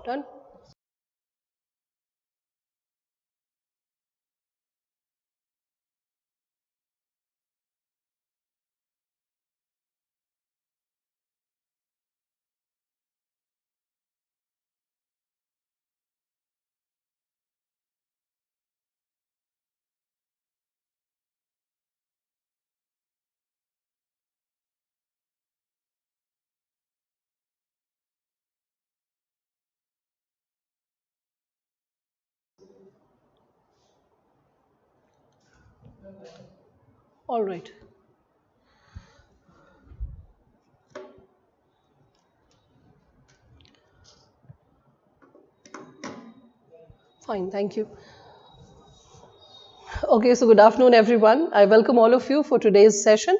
Done. All right. Fine, thank you. Okay, so good afternoon, everyone. I welcome all of you for today's session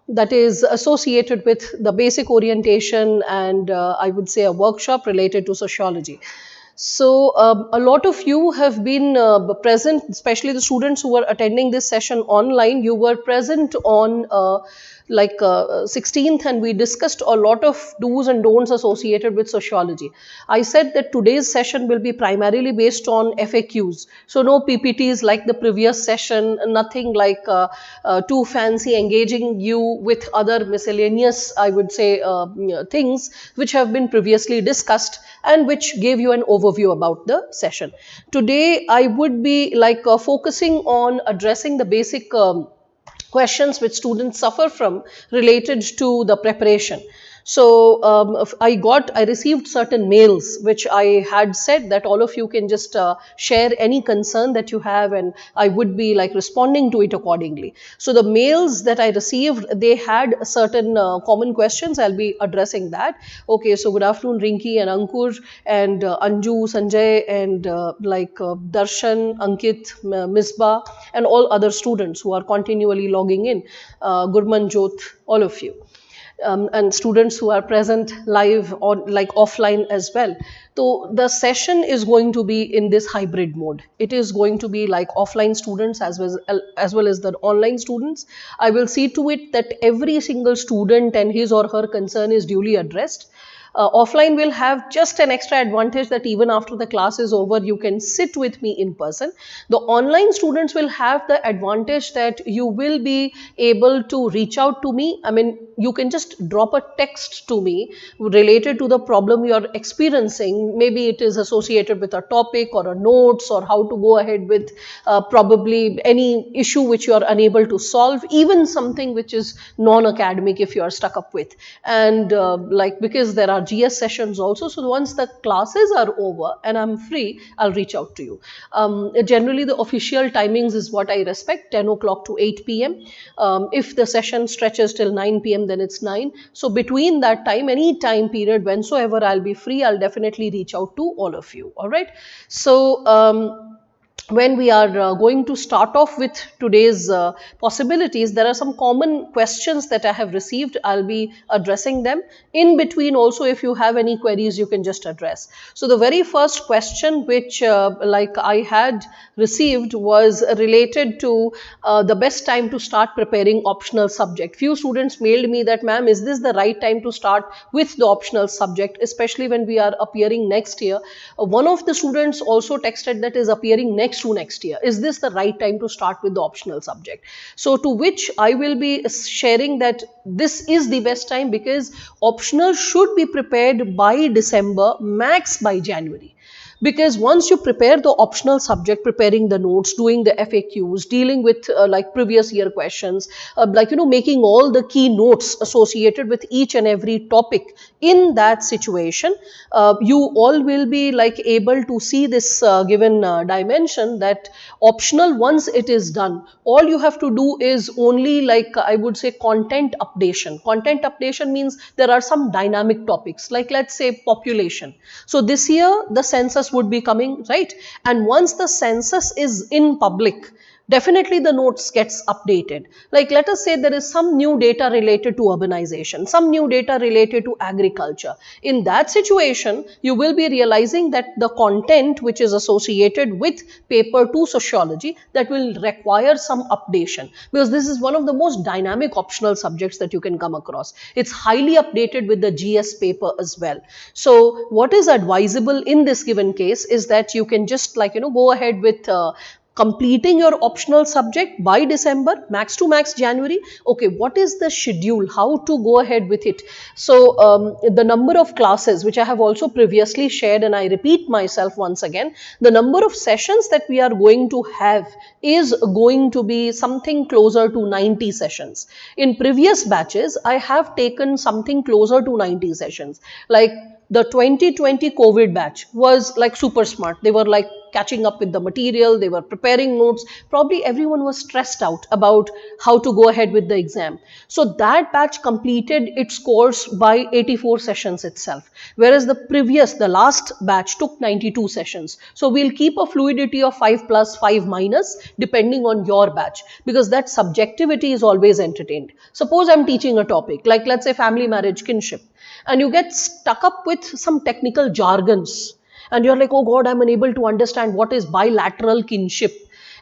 that is associated with the basic orientation and I would say a workshop related to sociology. So, a lot of you have been present, especially the students who were attending this session online. You were present on 16th, and we discussed a lot of do's and don'ts associated with sociology. I said that today's session will be primarily based on FAQs. So, no PPTs like the previous session, nothing like too fancy engaging you with other miscellaneous, I would say, things which have been previously discussed and which gave you an overview about the session. Today, I would be focusing on addressing the basic questions which students suffer from related to the preparation. So I received certain mails which I had said that all of you can just share any concern that you have, and I would be responding to it accordingly. So the mails that I received, they had certain common questions. I'll be addressing that. Okay, so good afternoon Rinki and Ankur and Anju, Sanjay and Darshan, Ankit, Misbah and all other students who are continually logging in, Gurmanjot, all of you. And students who are present live or offline as well. So the session is going to be in this hybrid mode. It is going to be like offline students as well as the online students. I will see to it that every single student and his or her concern is duly addressed. Offline will have just an extra advantage that even after the class is over, you can sit with me in person. The online students will have the advantage that you will be able to reach out to me. I mean, you can just drop a text to me related to the problem you are experiencing. Maybe it is associated with a topic or a notes or how to go ahead with probably any issue which you are unable to solve, even something which is non-academic if you are stuck up with. And because there are GS sessions also, so once the classes are over and I'm free, I'll reach out to you. Generally, the official timings is what I respect, 10 o'clock to 8 p.m. If the session stretches till 9 p.m., then it's 9. So between that time, any time period, whensoever I'll be free, I'll definitely reach out to all of you. All right. So, when we are going to start off with today's possibilities, there are some common questions that I have received. I'll be addressing them. In between also, if you have any queries, you can just address. So the very first question which I had received was related to the best time to start preparing optional subject. Few students mailed me that, ma'am, is this the right time to start with the optional subject, especially when we are appearing next year. One of the students also texted that is appearing next year. Is this the right time to start with the optional subject? So to which I will be sharing that this is the best time, because optional should be prepared by December, max by January. Because once you prepare the optional subject, preparing the notes, doing the FAQs, dealing with previous year questions, making all the key notes associated with each and every topic, in that situation, you all will be able to see this given dimension that optional, once it is done, all you have to do is only I would say content updation. Content updation means there are some dynamic topics, let's say population. So this year the census would be coming, right? And once the census is in public, definitely the notes gets updated. Like let us say there is some new data related to urbanization, some new data related to agriculture. In that situation, you will be realizing that the content which is associated with paper 2 sociology, that will require some updation, because this is one of the most dynamic optional subjects that you can come across. It's highly updated with the GS paper as well. So what is advisable in this given case is that you can just go ahead with completing your optional subject by December, max to max January. Okay, what is the schedule? How to go ahead with it? So the number of classes, which I have also previously shared, and I repeat myself once again, the number of sessions that we are going to have is going to be something closer to 90 sessions. In previous batches, I have taken something closer to 90 sessions. Like the 2020 COVID batch was like super smart. They were like catching up with the material, they were preparing notes. Probably everyone was stressed out about how to go ahead with the exam. So that batch completed its course by 84 sessions itself. Whereas the last batch took 92 sessions. So we'll keep a fluidity of 5 plus, 5 minus, depending on your batch, because that subjectivity is always entertained. Suppose I'm teaching a topic, like let's say family, marriage, kinship, and you get stuck up with some technical jargons, and you're like, oh God, I'm unable to understand what is bilateral kinship.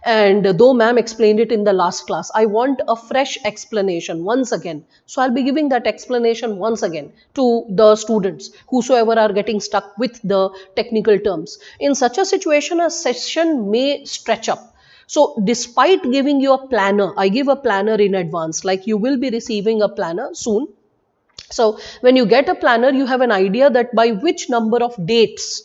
And though ma'am explained it in the last class, I want a fresh explanation once again. So I'll be giving that explanation once again to the students, whosoever are getting stuck with the technical terms. In such a situation, a session may stretch up. So despite giving you a planner, I give a planner in advance, like you will be receiving a planner soon. So when you get a planner, you have an idea that by which number of dates,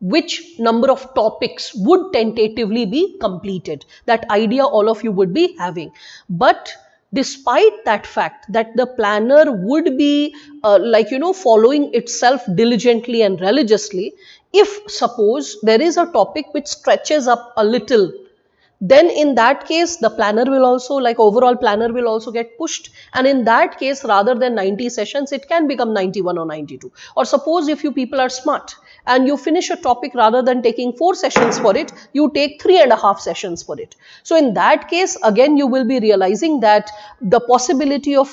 which number of topics would tentatively be completed. That idea all of you would be having. But despite that fact that the planner would be following itself diligently and religiously, if suppose there is a topic which stretches up a little, then in that case the planner will also, overall planner will also get pushed, and in that case rather than 90 sessions it can become 91 or 92. Or suppose if you people are smart and you finish a topic, rather than taking 4 sessions for it, you take 3.5 sessions for it. So in that case again you will be realizing that the possibility of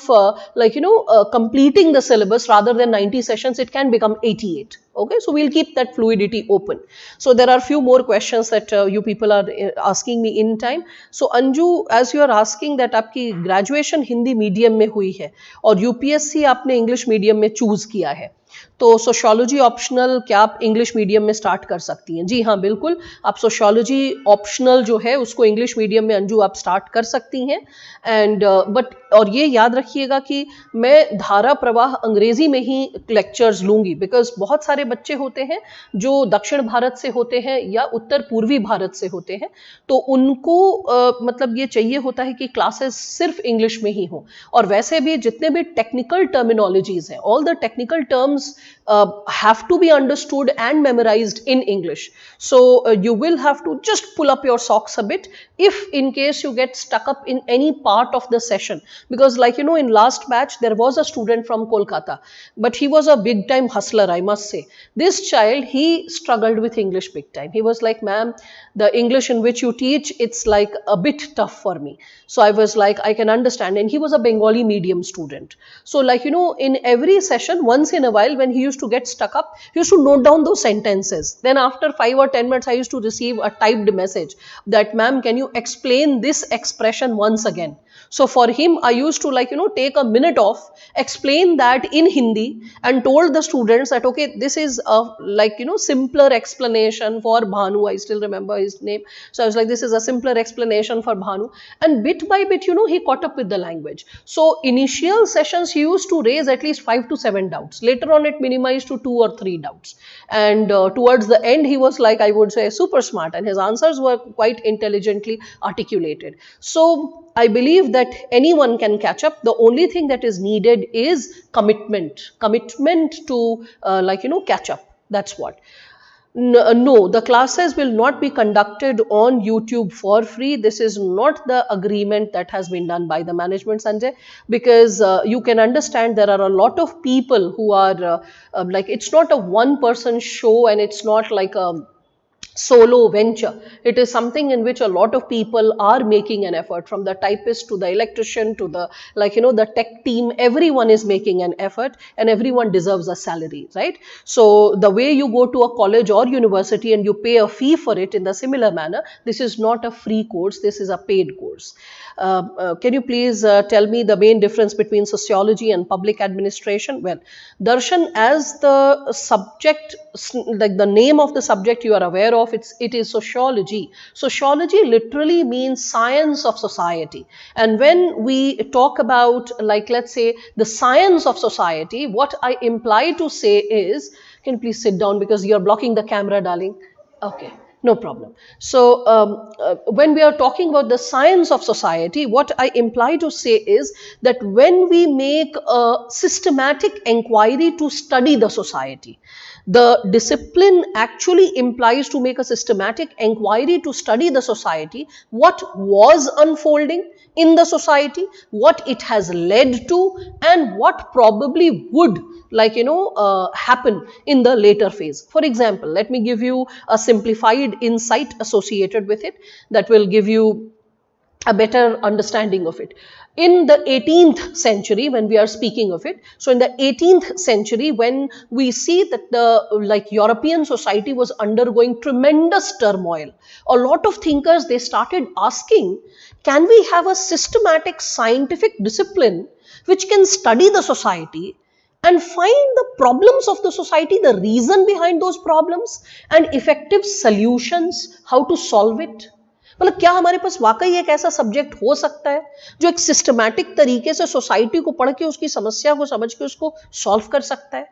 completing the syllabus rather than 90 sessions, it can become 88. Okay, so we'll keep that fluidity open. So there are few more questions that you people are asking me in time. So Anju, as you are asking that आपकी graduation Hindi medium में हुई है और UPSC आपने English medium में choose किया है, तो सोशियोलॉजी ऑप्शनल क्या आप इंग्लिश मीडियम में स्टार्ट कर सकती हैं? जी हाँ, बिल्कुल, आप सोशियोलॉजी ऑप्शनल जो है उसको इंग्लिश मीडियम में अंजू आप स्टार्ट कर सकती हैं. एंड बट और ये याद रखिएगा कि मैं धारा प्रवाह अंग्रेजी में ही लेक्चर्स लूंगी, बिकॉज बहुत सारे बच्चे होते हैं जो दक्षिण भारत से होते हैं या उत्तर पूर्वी भारत से होते हैं, तो उनको मतलब ये चाहिए होता है कि क्लासेस सिर्फ इंग्लिश में ही हो. और वैसे भी जितने भी टेक्निकल टर्मिनोलॉजीज हैं, all the technical terms have to be understood and memorized in English. So you will have to just pull up your socks a bit if in case you get stuck up in any part of the session, because in last batch there was a student from Kolkata, but he was a big time hustler, I must say. This child, he struggled with English big time. He was like, ma'am, the English in which you teach, it's like a bit tough for me. So I was like, I can understand. And he was a Bengali medium student. So in every session, once in a while, when he used to get stuck up, he used to note down those sentences. Then after 5 or 10 minutes, I used to receive a typed message that, ma'am, can you explain this expression once again? So for him, I used to take a minute off, explain that in Hindi, and told the students that, okay, this is a simpler explanation for Bhanu. I still remember his name. So I was like, this is a simpler explanation for Bhanu. And bit by bit, he caught up with the language. So initial sessions, he used to raise at least 5 to 7 doubts. Later on, it minimized to 2 or 3 doubts. And towards the end, he was I would say, super smart, and his answers were quite intelligently articulated. So I believe that anyone can catch up. The only thing that is needed is commitment to catch up. That's what. No, the classes will not be conducted on YouTube for free. This is not the agreement that has been done by the management, Sanjay, because you can understand there are a lot of people who are it's not a one person show, and it's not like a solo venture. It is something in which a lot of people are making an effort, from the typist to the electrician to the, the tech team. Everyone is making an effort and everyone deserves a salary, right? So the way you go to a college or university and you pay a fee for it, in the similar manner, this is not a free course, this is a paid course. Can you please tell me the main difference between sociology and public administration? Well, Darshan, as the subject, like the name of the subject you are aware of, it is sociology. Sociology literally means science of society. And when we talk about, like, let's say, the science of society, what I imply to say is, can you please sit down because you're blocking the camera, darling? Okay. No problem. So, when we are talking about the science of society, what I imply to say is that when we make a systematic inquiry to study the society, the discipline actually implies to make a systematic inquiry to study the society, what was unfolding in the society, what it has led to, and what probably would, happen in the later phase. For example, let me give you a simplified insight associated with it that will give you a better understanding of it. In the 18th century, when we are speaking of it, so in the 18th century, when we see that the European society was undergoing tremendous turmoil, a lot of thinkers, they started asking, can we have a systematic scientific discipline which can study the society and find the problems of the society, the reason behind those problems, and effective solutions, how to solve it? मतलब क्या हमारे पास वाकई एक ऐसा subject हो सकता है जो एक सिस्टमैटिक तरीके से सोसाइटी को पढ़ के उसकी समस्या को समझ के उसको सॉल्व कर सकता है?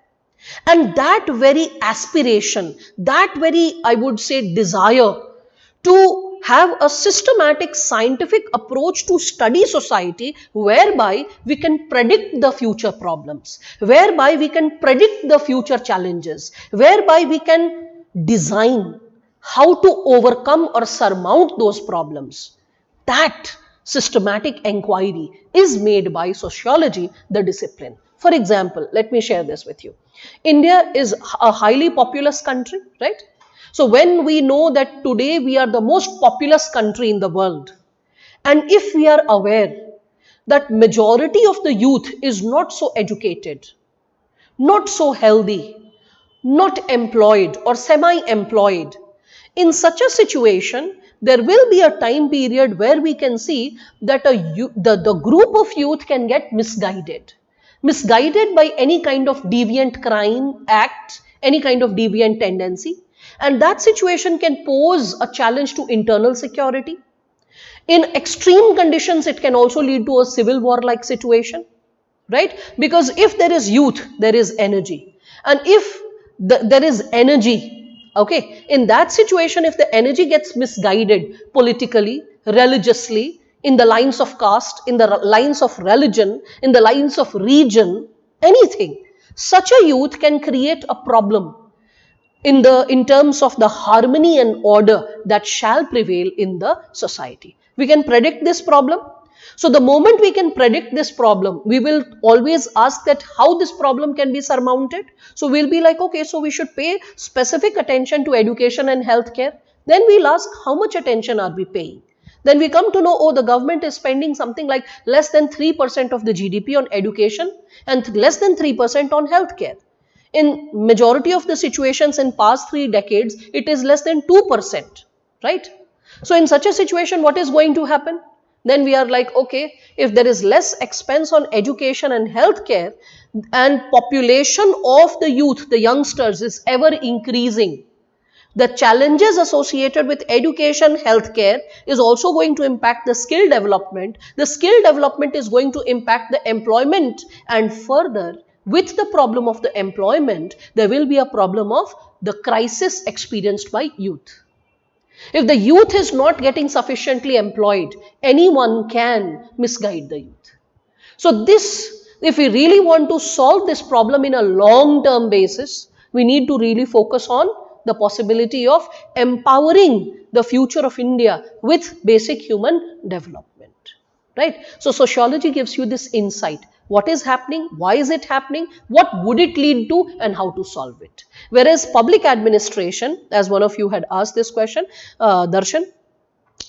And that very aspiration, that very, I would say, desire to have a systematic scientific approach to study society, whereby we can predict the future problems, whereby we can predict the future challenges, whereby we can design how to overcome or surmount those problems. That systematic inquiry is made by sociology, the discipline. For example, let me share this with you. India is a highly populous country, right? So when we know that today we are the most populous country in the world, and if we are aware that majority of the youth is not so educated, not so healthy, not employed or semi-employed, in such a situation, there will be a time period where we can see that the group of youth can get misguided by any kind of deviant crime act, any kind of deviant tendency. And that situation can pose a challenge to internal security. In extreme conditions, it can also lead to a civil war-like situation, right? Because if there is youth, there is energy. And if there is energy, okay, in that situation, if the energy gets misguided politically, religiously, in the lines of caste, in the lines of religion, in the lines of region, anything, such a youth can create a problem in terms of the harmony and order that shall prevail in the society. We can predict this problem. So the moment we can predict this problem, we will always ask that how this problem can be surmounted. So we'll be like, okay, so we should pay specific attention to education and healthcare. Then we'll ask, how much attention are we paying? Then we come to know, oh, the government is spending something like less than 3% of the GDP on education and less than 3% on healthcare. In majority of the situations in past 3 decades, it is less than 2%, right? So in such a situation, what is going to happen? Then we are like, okay, if there is less expense on education and healthcare, and population of the youth, the youngsters, is ever increasing, the challenges associated with education, healthcare is also going to impact the skill development. The skill development is going to impact the employment, and further, with the problem of the employment, there will be a problem of the crisis experienced by youth. If the youth is not getting sufficiently employed, anyone can misguide the youth. So this, if we really want to solve this problem in a long-term basis, we need to really focus on the possibility of empowering the future of India with basic human development, right? So sociology gives you this insight. What is happening? Why is it happening? What would it lead to? And how to solve it. Whereas public administration, as one of you had asked this question, Darshan,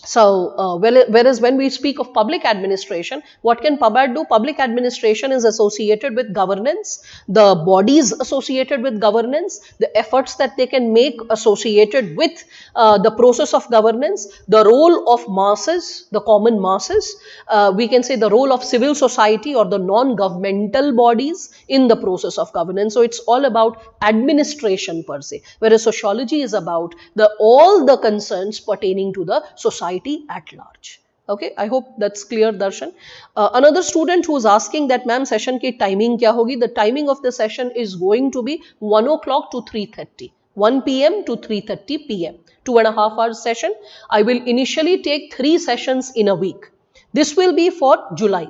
so, whereas when we speak of public administration, what can PubAd do? Public administration is associated with governance, the bodies associated with governance, the efforts that they can make associated with the process of governance, the role of masses, the common masses, we can say the role of civil society or the non-governmental bodies in the process of governance. So, it's all about administration per se, whereas sociology is about all the concerns pertaining to the society at large. Okay, I hope that's clear, Darshan. Another student who is asking that, ma'am, session ki timing kya hogi? The timing of the session is going to be 1 o'clock to 3:30, 1 p.m. to 3:30 p.m. 2.5 hours session. I will initially take 3 sessions in a week. This will be for July.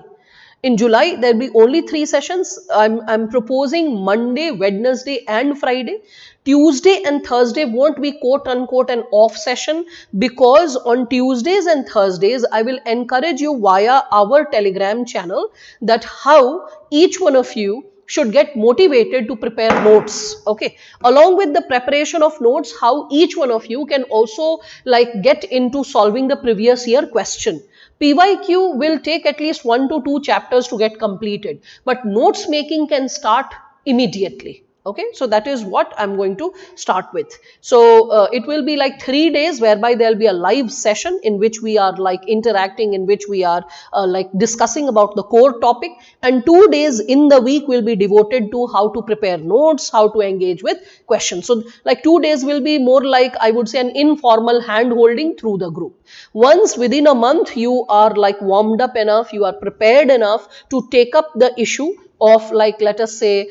In July, there will be only 3 sessions. I'm proposing Monday, Wednesday and Friday. Tuesday and Thursday won't be quote unquote an off session, because on Tuesdays and Thursdays, I will encourage you via our Telegram channel that how each one of you should get motivated to prepare notes. Okay, along with the preparation of notes, how each one of you can also like get into solving the previous year question. PYQ will take at least 1 to 2 chapters to get completed, but notes making can start immediately. Okay, so that is what I'm going to start with. So it will be like 3 days whereby there will be a live session in which we are like interacting, in which we are like discussing about the core topic, and 2 days in the week will be devoted to how to prepare notes, how to engage with questions. So like 2 days will be more like, I would say, an informal hand holding through the group. Once within a month you are like warmed up enough, you are prepared enough to take up the issue of like, let us say,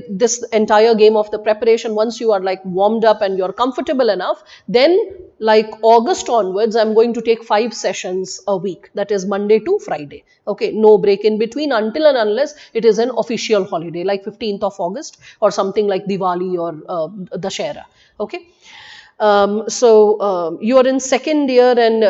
this entire game of the preparation. Once you are like warmed up and you're comfortable enough, then like August onwards, I'm going to take 5 sessions a week. That is Monday to Friday. Okay, no break in between until and unless it is an official holiday like 15th of August or something like Diwali or Dashera. Okay. You are in second year, and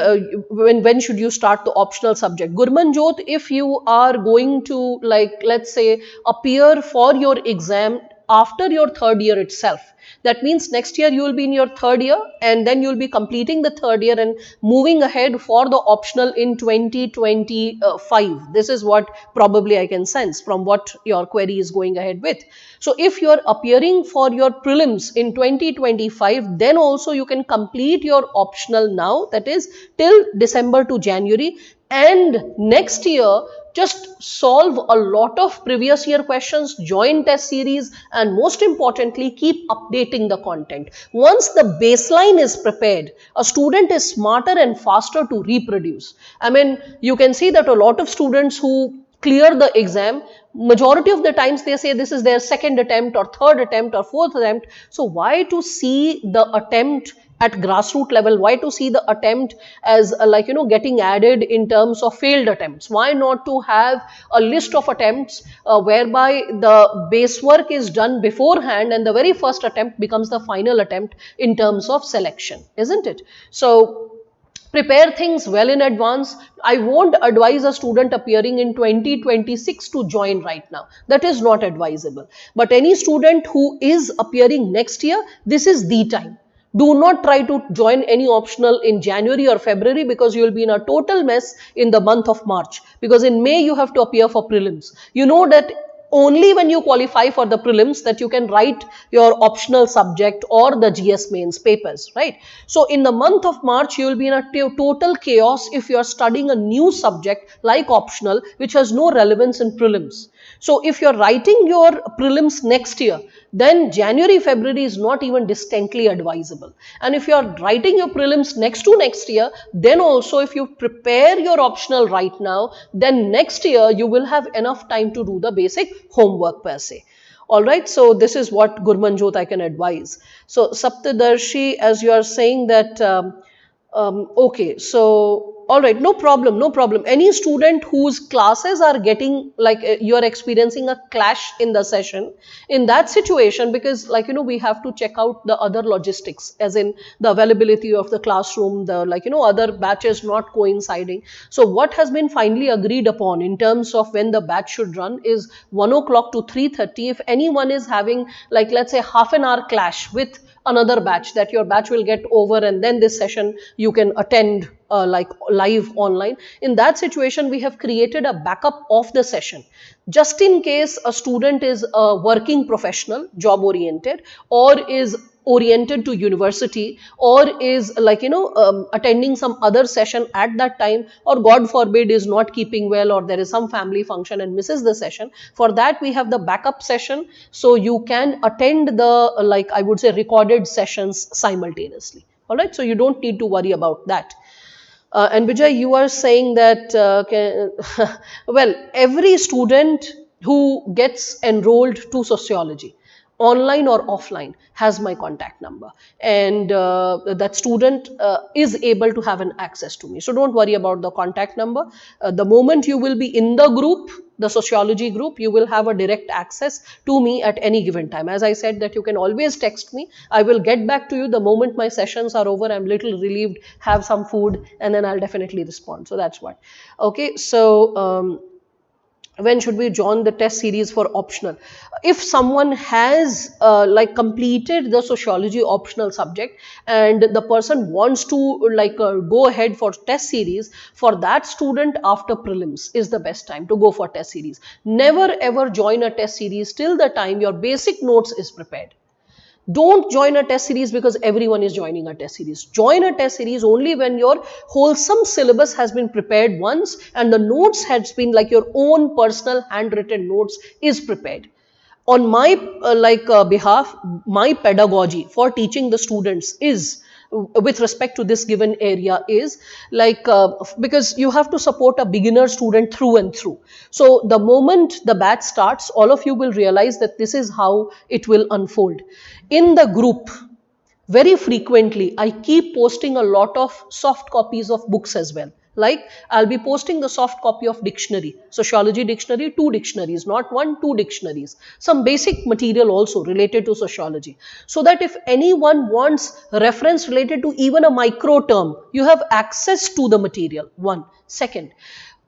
when should you start the optional subject? Gurmanjot, if you are going to like, let's say, appear for your exam after your third year itself, that means next year you will be in your third year, and then you will be completing the third year and moving ahead for the optional in 2025. This is what probably I can sense from what your query is going ahead with. So if you are appearing for your prelims in 2025, then also you can complete your optional now, that is till December to January, and next year just solve a lot of previous year questions, join test series, and most importantly, keep updating the content. Once the baseline is prepared, a student is smarter and faster to reproduce. I mean, you can see that a lot of students who clear the exam, majority of the times they say this is their second attempt or third attempt or fourth attempt. So why to see the attempt at grassroots level? Why to see the attempt as like, you know, getting added in terms of failed attempts? Why not to have a list of attempts whereby the base work is done beforehand and the very first attempt becomes the final attempt in terms of selection, isn't it? So prepare things well in advance. I won't advise a student appearing in 2026 to join right now. That is not advisable. But any student who is appearing next year, this is the time. Do not try to join any optional in January or February, because you will be in a total mess in the month of March. Because in May you have to appear for prelims. You know that only when you qualify for the prelims that you can write your optional subject or the GS mains papers, right? So in the month of March, you will be in a total chaos if you are studying a new subject like optional, which has no relevance in prelims. So if you're writing your prelims next year, then January, February is not even distantly advisable. And if you're writing your prelims next to next year, then also if you prepare your optional right now, then next year you will have enough time to do the basic homework per se. Alright, so this is what Gurmanjot I can advise. So Saptadarshi, as you are saying that, okay, so All right, no problem, no problem. Any student whose classes are getting like you are experiencing a clash in the session, in that situation, because like we have to check out the other logistics, as in the availability of the classroom, the other batches not coinciding. So what has been finally agreed upon in terms of when the batch should run is 1 o'clock to 3:30. If anyone is having like let's say half an hour clash with another batch, that your batch will get over and then this session you can attend like live online. In that situation, we have created a backup of the session just in case a student is a working professional, job oriented, or is oriented to university, or is like attending some other session at that time, or God forbid is not keeping well, or there is some family function and misses the session. For that we have the backup session, so you can attend the like I would say recorded sessions simultaneously. All right, so you don't need to worry about that. And Vijay, you are saying that well, every student who gets enrolled to sociology, online or offline, has my contact number, and that student is able to have an access to me. So don't worry about the contact number. The moment you will be in the group, the sociology group, you will have a direct access to me at any given time. As I said that you can always text me. I will get back to you the moment my sessions are over. I'm little relieved, have some food, and then I'll definitely respond. So that's what. Okay, so when should we join the test series for optional? If someone has like completed the sociology optional subject and the person wants to like go ahead for test series, for that student after prelims is the best time to go for test series. Never ever join a test series till the time your basic notes is prepared. Don't join a test series because everyone is joining a test series. Join a test series only when your wholesome syllabus has been prepared once and the notes has been like your own personal handwritten notes is prepared. On my behalf, my pedagogy for teaching the students is with respect to this given area is like because you have to support a beginner student through and through. So the moment the batch starts, all of you will realize that this is how it will unfold. In the group, very frequently, I keep posting a lot of soft copies of books as well. Like I'll be posting the soft copy of dictionary, sociology dictionary, 2 dictionaries, not 1, 2 dictionaries, some basic material also related to sociology. So that if anyone wants reference related to even a micro term, you have access to the material. One. Second,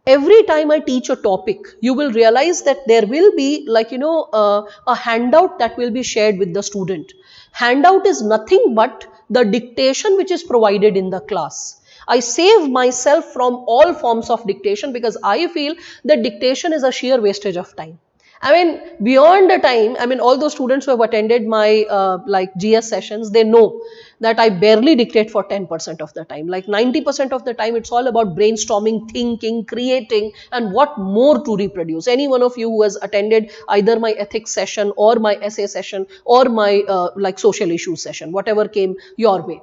every time I teach a topic, you will realize that there will be like, a handout that will be shared with the student. Handout is nothing but the dictation which is provided in the class. I save myself from all forms of dictation because I feel that dictation is a sheer wastage of time. I mean, beyond the time, I mean, all those students who have attended my like GS sessions, they know that I barely dictate for 10% of the time. Like 90% of the time, it's all about brainstorming, thinking, creating, and what more to reproduce. Any one of you who has attended either my ethics session or my essay session or my like social issues session, whatever came your way.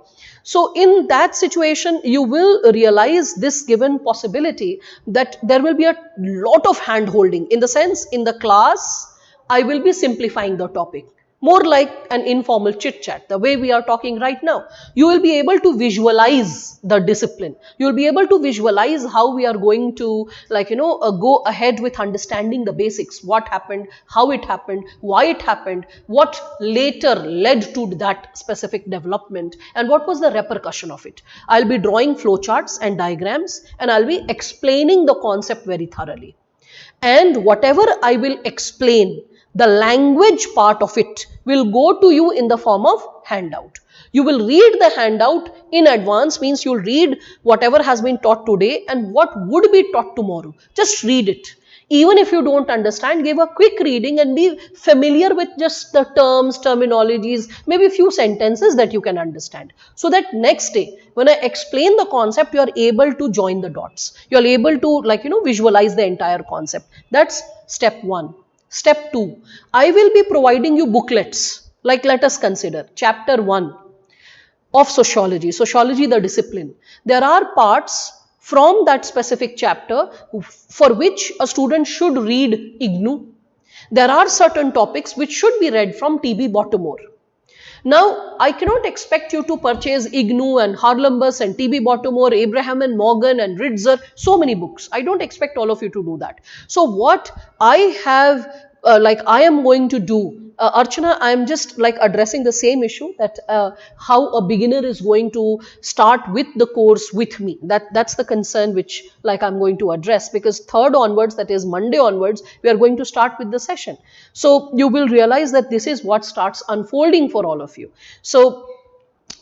So in that situation, you will realize this given possibility that there will be a lot of hand holding, in the sense in the class, I will be simplifying the topic. More like an informal chit chat, the way we are talking right now. You will be able to visualize the discipline. You will be able to visualize how we are going to like, go ahead with understanding the basics. What happened, how it happened, why it happened, what later led to that specific development, and what was the repercussion of it. I'll be drawing flowcharts and diagrams, and I'll be explaining the concept very thoroughly. And whatever I will explain, the language part of it will go to you in the form of handout. You will read the handout in advance, means you'll read whatever has been taught today and what would be taught tomorrow. Just read it. Even if you don't understand, give a quick reading and be familiar with just the terms, terminologies, maybe a few sentences that you can understand. So that next day, when I explain the concept, you are able to join the dots. You are able to visualize the entire concept. That's step 1. Step 2, I will be providing you booklets. Like let us consider chapter 1 of sociology, sociology the discipline. There are parts from that specific chapter for which a student should read IGNU. There are certain topics which should be read from T.B. Baltimore. Now, I cannot expect you to purchase Ignu and Harlembus and T.B. Baltimore, Abraham and Morgan and Ritzer, so many books. I don't expect all of you to do that. So what I have, I am going to do, Archana, I am just like addressing the same issue, that how a beginner is going to start with the course with me. That's the concern which like I'm going to address, because third onwards, that is Monday onwards, we are going to start with the session. So you will realize that this is what starts unfolding for all of you. So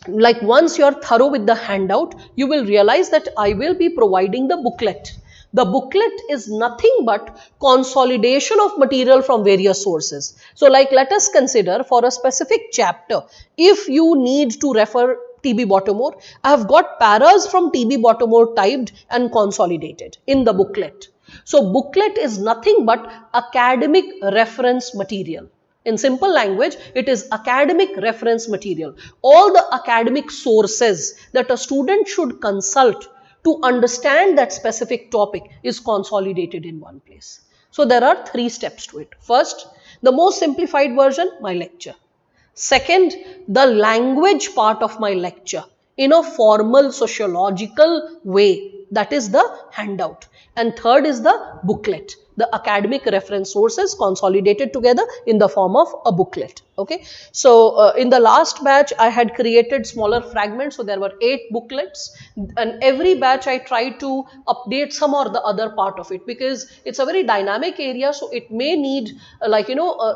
like once you're thorough with the handout, you will realize that I will be providing the booklet. The booklet is nothing but consolidation of material from various sources. So like let us consider for a specific chapter, if you need to refer T.B. Baltimore, I have got paras from T.B. Baltimore typed and consolidated in the booklet. So booklet is nothing but academic reference material. In simple language, it is academic reference material. All the academic sources that a student should consult to understand that specific topic is consolidated in one place. So there are 3 steps to it. First, the most simplified version, my lecture. Second, the language part of my lecture in a formal sociological way, that is the handout. And third is the booklet, the academic reference sources consolidated together in the form of a booklet. Okay. So in the last batch, I had created smaller fragments. So there were 8 booklets, and every batch I tried to update some or the other part of it, because it's a very dynamic area. So it may need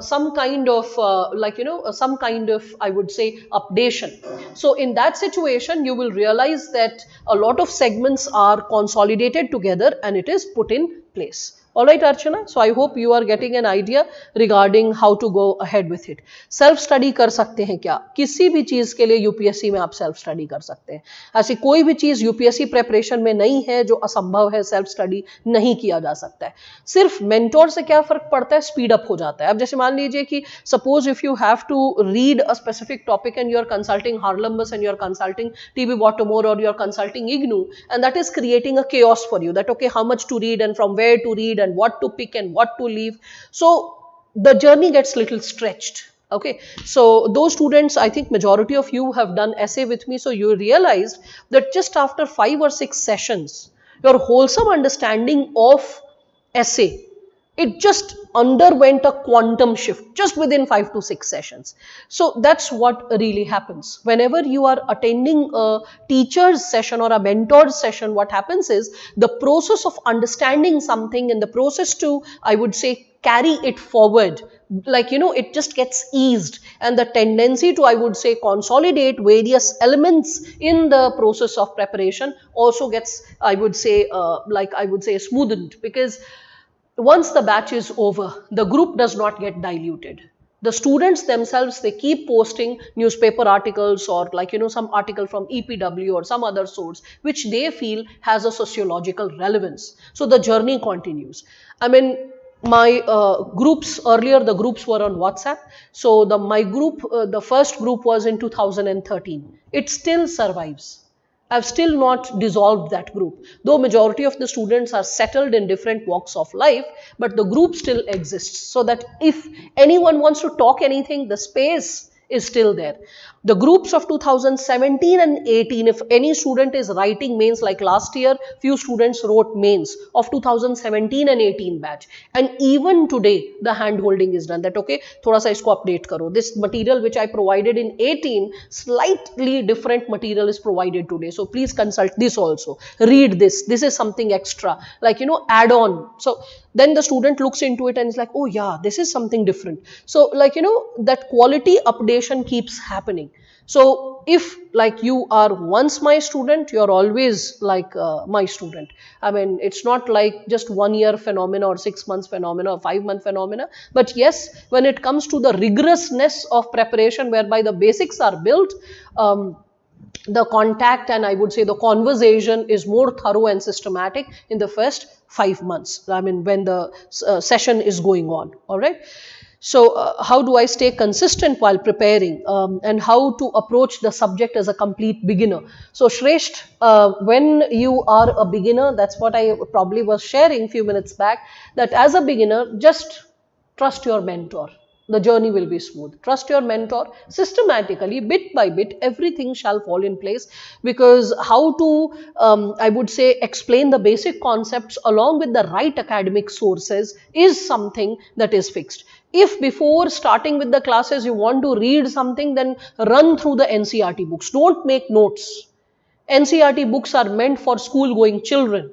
some kind of I would say updation. So in that situation, you will realize that a lot of segments are consolidated together and it is put in place. Alright Archana, so I hope you are getting an idea regarding how to go ahead with it. Self study कर सकते हैं क्या? किसी भी चीज के लिए UPSC में आप सेल्फ स्टडी कर सकते हैं. ऐसी कोई भी चीज यूपीएससी प्रेपरेशन में नहीं है जो असंभव है, सेल्फ स्टडी नहीं किया जा सकता है. सिर्फ मेंटोर से क्या फर्क पड़ता है? स्पीड अप हो जाता है. अब जैसे मान लीजिए कि suppose if you have to read a specific topic and you are consulting Haralambos and you are consulting T B Bottomore और you are consulting IGNOU, and that is creating a chaos for you, that okay, how much to read and from where to read and what to pick and what to leave. So the journey gets little stretched. Okay, so those students, I think majority of you have done essay with me, so you realized that just after 5 or 6 sessions, your wholesome understanding of essay, it just underwent a quantum shift just within 5 to 6 sessions. So that's what really happens. Whenever you are attending a teacher's session or a mentor's session, what happens is the process of understanding something and the process to, I would say, carry it forward, it just gets eased, and the tendency to, I would say, consolidate various elements in the process of preparation also gets, I would say, smoothened, because once the batch is over, the group does not get diluted. The students themselves, they keep posting newspaper articles or some article from EPW or some other source which they feel has a sociological relevance. So the journey continues. I mean, my groups earlier, the groups were on WhatsApp. So my group, the first group was in 2013. It still survives. I've still not dissolved that group, though majority of the students are settled in different walks of life, but the group still exists, so that if anyone wants to talk anything, the space is still there. The groups of 2017 and 18, if any student is writing mains, like last year, few students wrote mains of 2017 and 18 batch. And even today, the hand holding is done that, okay, thoda sa isko update karo. This material which I provided in 18, slightly different material is provided today. So please consult this also. Read this. This is something extra, add on. So then the student looks into it and is like, oh yeah, this is something different. So that quality updation keeps happening. So if you are once my student, you're always my student. I mean, it's not like just 1 year phenomena or 6 months phenomena or 5 month phenomena. But yes, when it comes to the rigorousness of preparation, whereby the basics are built, the contact and I would say the conversation is more thorough and systematic in the first 5 months. I mean, when the session is going on. All right. So how do I stay consistent while preparing, and how to approach the subject as a complete beginner? So Shresht, when you are a beginner, that's what I probably was sharing a few minutes back, that as a beginner, just trust your mentor. The journey will be smooth. Trust your mentor. Systematically, bit by bit, everything shall fall in place, because how to, I would say, explain the basic concepts along with the right academic sources is something that is fixed. If before starting with the classes you want to read something, then run through the NCERT books. Don't make notes. NCERT books are meant for school going children,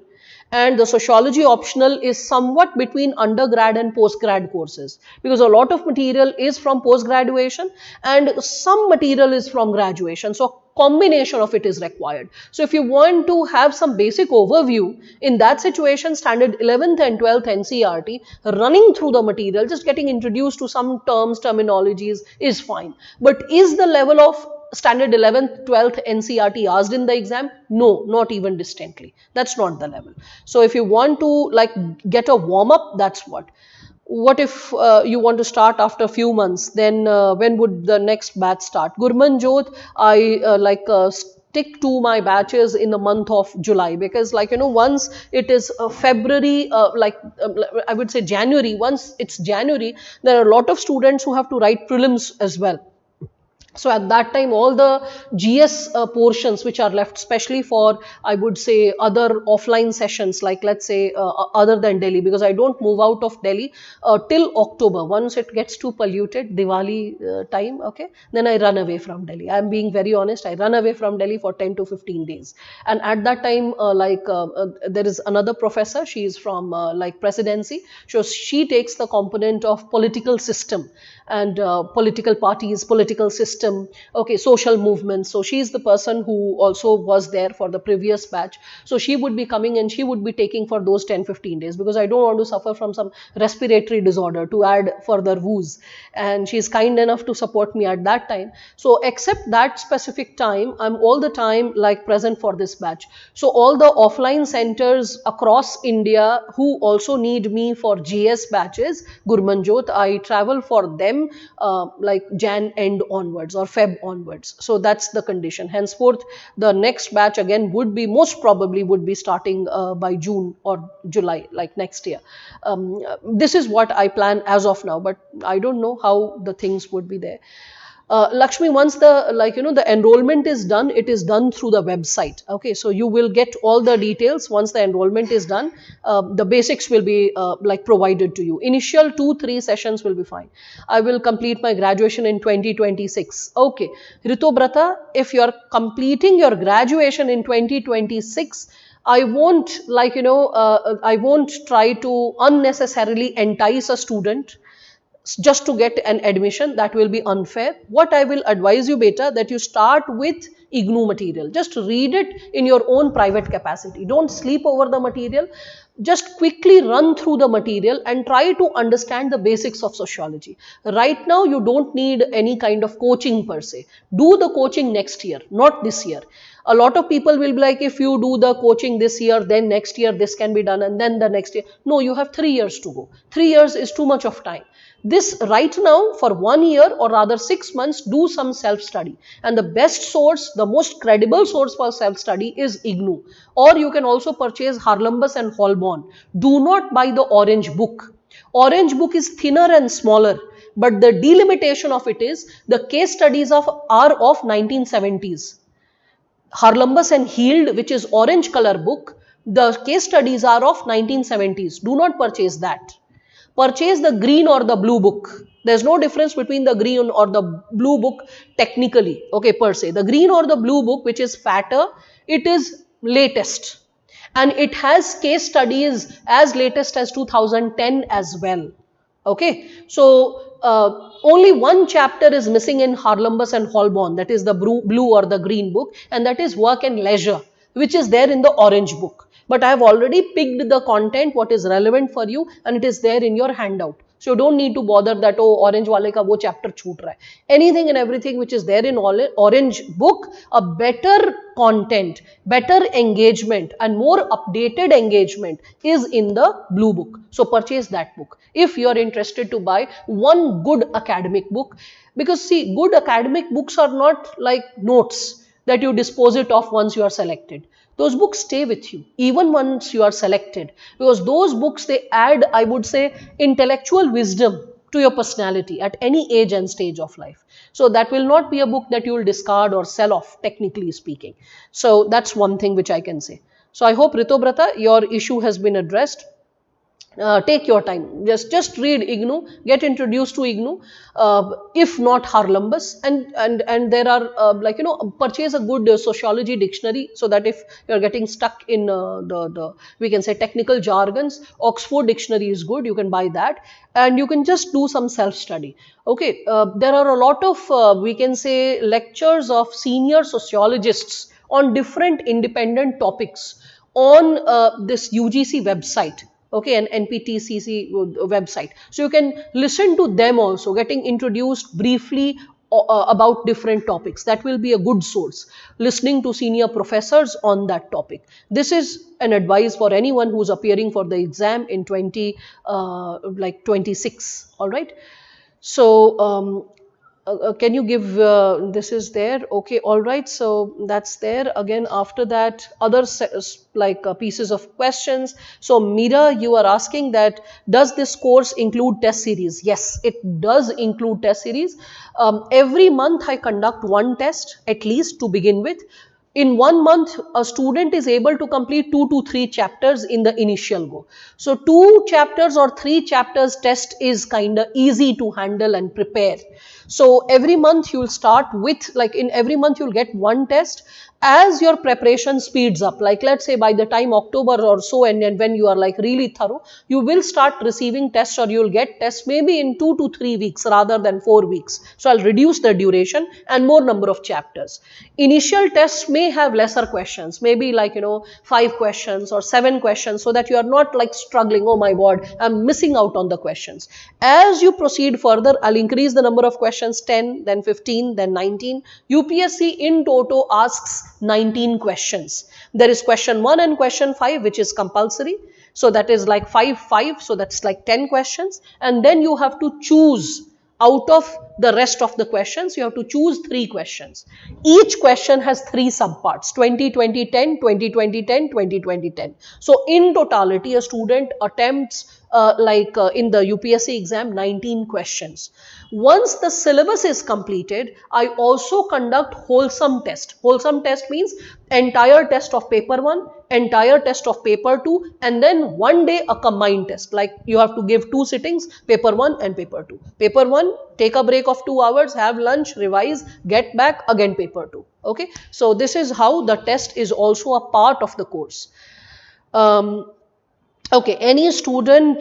and the sociology optional is somewhat between undergrad and postgrad courses, because a lot of material is from post graduation and some material is from graduation. So combination of it is required. So if you want to have some basic overview, in that situation, standard 11th and 12th NCERT, running through the material, just getting introduced to some terms, terminologies is fine. But is the level of standard 11th, 12th NCERT asked in the exam? No, not even distantly. That's not the level. So if you want to like get a warm up, that's what. What if you want to start after a few months? Then when would the next batch start? Gurmanjot, I stick to my batches in the month of July, because once it is February, I would say January, once it's January, there are a lot of students who have to write prelims as well. So at that time, all the GS portions which are left, especially for, I would say, other offline sessions, like let's say other than Delhi, because I don't move out of Delhi till October. Once it gets too polluted, Diwali time, okay, then I run away from Delhi. I'm being very honest. I run away from Delhi for 10 to 15 days. And at that time, there is another professor. She is from presidency. So she takes the component of political system and political parties, political system, okay, social movements. So she is the person who also was there for the previous batch. So she would be coming and she would be taking for those 10-15 days, because I don't want to suffer from some respiratory disorder to add further woes. And she is kind enough to support me at that time. So except that specific time, I'm all the time present for this batch. So all the offline centers across India who also need me for GS batches, Gurmanjot, I travel for them Jan end onwards or Feb onwards. So that's the condition. Henceforth, the next batch again would be, most probably would be starting by June or July, like next year. This is what I plan as of now, but I don't know how the things would be there. Lakshmi, once the the enrollment is done, it is done through the website. Okay, so you will get all the details once the enrollment is done. The basics will be provided to you. Initial 2-3 sessions will be fine. I will complete my graduation in 2026. Okay, Ritobrata, if you are completing your graduation in 2026, I won't I won't try to unnecessarily entice a student just to get an admission. That will be unfair. What I will advise you, beta, that you start with IGNOU material. Just read it in your own private capacity. Don't sleep over the material. Just quickly run through the material and try to understand the basics of sociology. Right now, you don't need any kind of coaching per se. Do the coaching next year, not this year. A lot of people will be like, if you do the coaching this year, then next year this can be done, and then the next year. No, you have 3 years to go. 3 years is too much of time. This right now, for 1 year or rather 6 months, do some self-study. And the best source, the most credible source for self-study is IGNOU. Or you can also purchase Harlambus and Holborn. Do not buy the orange book. Orange book is thinner and smaller, but the delimitation of it is the case studies are of 1970s. Harlambus and Heald, which is orange color book, the case studies are of 1970s. Do not purchase that. Purchase the green or the blue book. There's no difference between the green or the blue book technically, okay, per se. The green or the blue book, which is fatter, it is latest. And it has case studies as latest as 2010 as well. Okay, so only one chapter is missing in Harlambus and Holborn, that is the blue or the green book, and that is Work and Leisure, which is there in the orange book. But I have already picked the content, what is relevant for you, and it is there in your handout. So you don't need to bother that, oh, orange wale ka wo chapter chhoot raha hai. Anything and everything which is there in orange book, a better content, better engagement and more updated engagement is in the blue book. So purchase that book if you are interested to buy one good academic book. Because see, good academic books are not like notes that you dispose it off once you are selected. Those books stay with you even once you are selected, because those books, they add, I would say, intellectual wisdom to your personality at any age and stage of life. So that will not be a book that you will discard or sell off, technically speaking. So that's one thing which I can say. So I hope, Ritobrata, your issue has been addressed. Take your time, just read IGNOU, get introduced to IGNOU, if not Harlumbus, and there are like, you know, purchase a good sociology dictionary, so that if you're getting stuck in the we can say technical jargons, Oxford dictionary is good, you can buy that, and you can just do some self study. Okay, there are a lot of we can say lectures of senior sociologists on different independent topics on this UGC website. Okay, an NPTCC website. So you can listen to them also, getting introduced briefly about different topics. That will be a good source. Listening to senior professors on that topic. This is an advice for anyone who's appearing for the exam in 26. All right. So can you give this is there? Okay, all right, so that's there. Again, after that, other pieces of questions. So Meera, you are asking that does this course include test series? Yes, it does include test series. Every month I conduct one test at least to begin with. In 1 month, a student is able to complete 2 to 3 chapters in the initial go. So 2 chapters or 3 chapters test is kind of easy to handle and prepare. So every month you'll start with, like in every month you'll get one test. As your preparation speeds up, like let's say by the time October or so, and when you are like really thorough, you will start receiving tests, or you'll get tests maybe in 2 to 3 weeks rather than 4 weeks. So I'll reduce the duration and more number of chapters. Initial tests may have lesser questions, maybe like, you know, 5 questions or 7 questions, so that you are not like struggling, oh my God, I'm missing out on the questions. As you proceed further, I'll increase the number of questions, 10, then 15, then 19. UPSC in toto asks 19 questions. There is question 1 and question 5, which is compulsory. So that is like 5. So that's like 10 questions. And then you have to choose out of the rest of the questions. You have to choose 3 questions. Each question has 3 subparts: 20, 20, 10, 20, 20, 10, 20, 20, 10. So in totality, a student attempts in the UPSC exam 19 questions. Once the syllabus is completed, I also conduct wholesome test. Wholesome test means entire test of paper 1, entire test of paper 2, and then one day a combined test. Like you have to give 2 sittings, paper 1 and paper 2. Paper 1, take a break of 2 hours, have lunch, revise, get back, again paper 2. Okay, so this is how the test is also a part of the course. Okay, any student,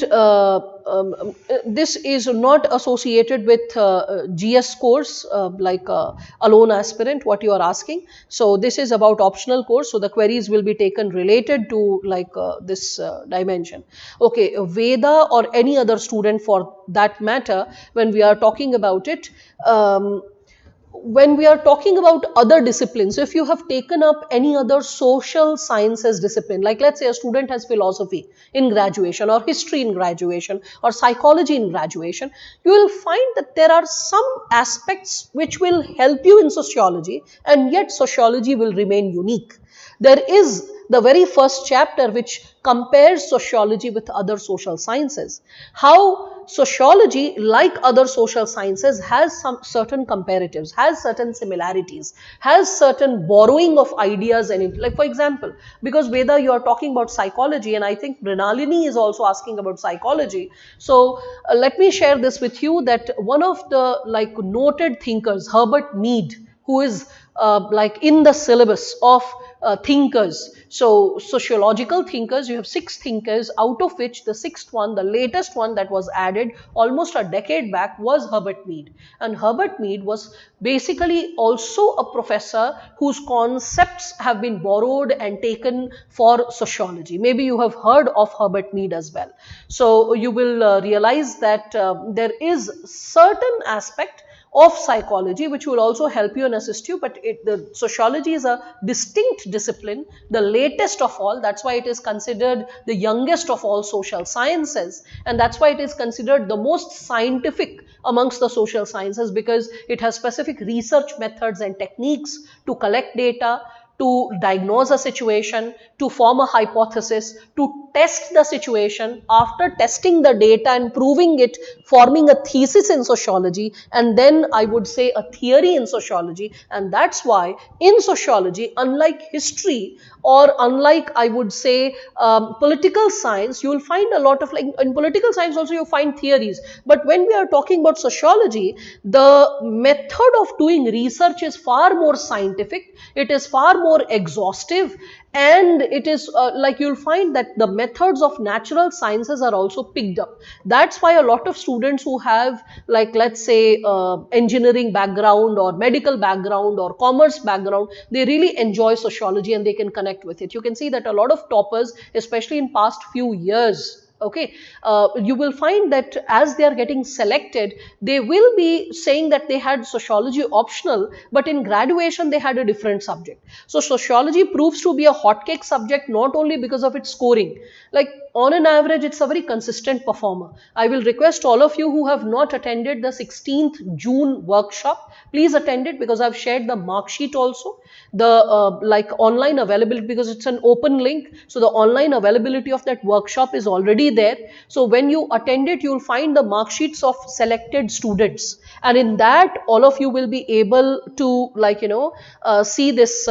this is not associated with GS course, alone aspirant, what you are asking. So this is about optional course. So the queries will be taken related to this dimension. Okay, Veda or any other student for that matter, when we are talking about it, when we are talking about other disciplines, if you have taken up any other social sciences discipline, like let's say a student has philosophy in graduation, or history in graduation, or psychology in graduation, you will find that there are some aspects which will help you in sociology, and yet sociology will remain unique. There is the very first chapter which compares sociology with other social sciences. How sociology, like other social sciences, has some certain comparatives, has certain similarities, has certain borrowing of ideas, and like for example, because Veda, you are talking about psychology, and I think Mrinalini is also asking about psychology. So let me share this with you, that one of the noted thinkers, Herbert Mead, who is in the syllabus of thinkers. So sociological thinkers, you have 6 thinkers, out of which the 6th one, the latest one that was added almost a decade back, was Herbert Mead. And Herbert Mead was basically also a professor whose concepts have been borrowed and taken for sociology. Maybe you have heard of Herbert Mead as well. So you will realize that there is certain aspect of psychology which will also help you and assist you, but the sociology is a distinct discipline, the latest of all. That's why it is considered the youngest of all social sciences, and that's why it is considered the most scientific amongst the social sciences, because it has specific research methods and techniques to collect data, to diagnose a situation, to form a hypothesis, to test the situation, after testing the data and proving it, forming a thesis in sociology, and then I would say a theory in sociology. And that's why in sociology, unlike history or unlike I would say political science, you will find a lot of, like in political science also you find theories, but when we are talking about sociology, the method of doing research is far more scientific, it is far more exhaustive, and it is like you'll find that the methods of natural sciences are also picked up. That's why a lot of students who have, like let's say engineering background or medical background or commerce background, they really enjoy sociology and they can connect with it. You can see that a lot of toppers, especially in past few years, okay, you will find that as they are getting selected, they will be saying that they had sociology optional, but in graduation they had a different subject. So sociology proves to be a hotcake subject not only because of its scoring, like on an average it's a very consistent performer. I will request all of you who have not attended the 16th June workshop, please attend it, because I've shared the mark sheet also, the like online availability, because it's an open link, so the online availability of that workshop is already there. So when you attend it, you'll find the mark sheets of selected students, and in that all of you will be able to, like see this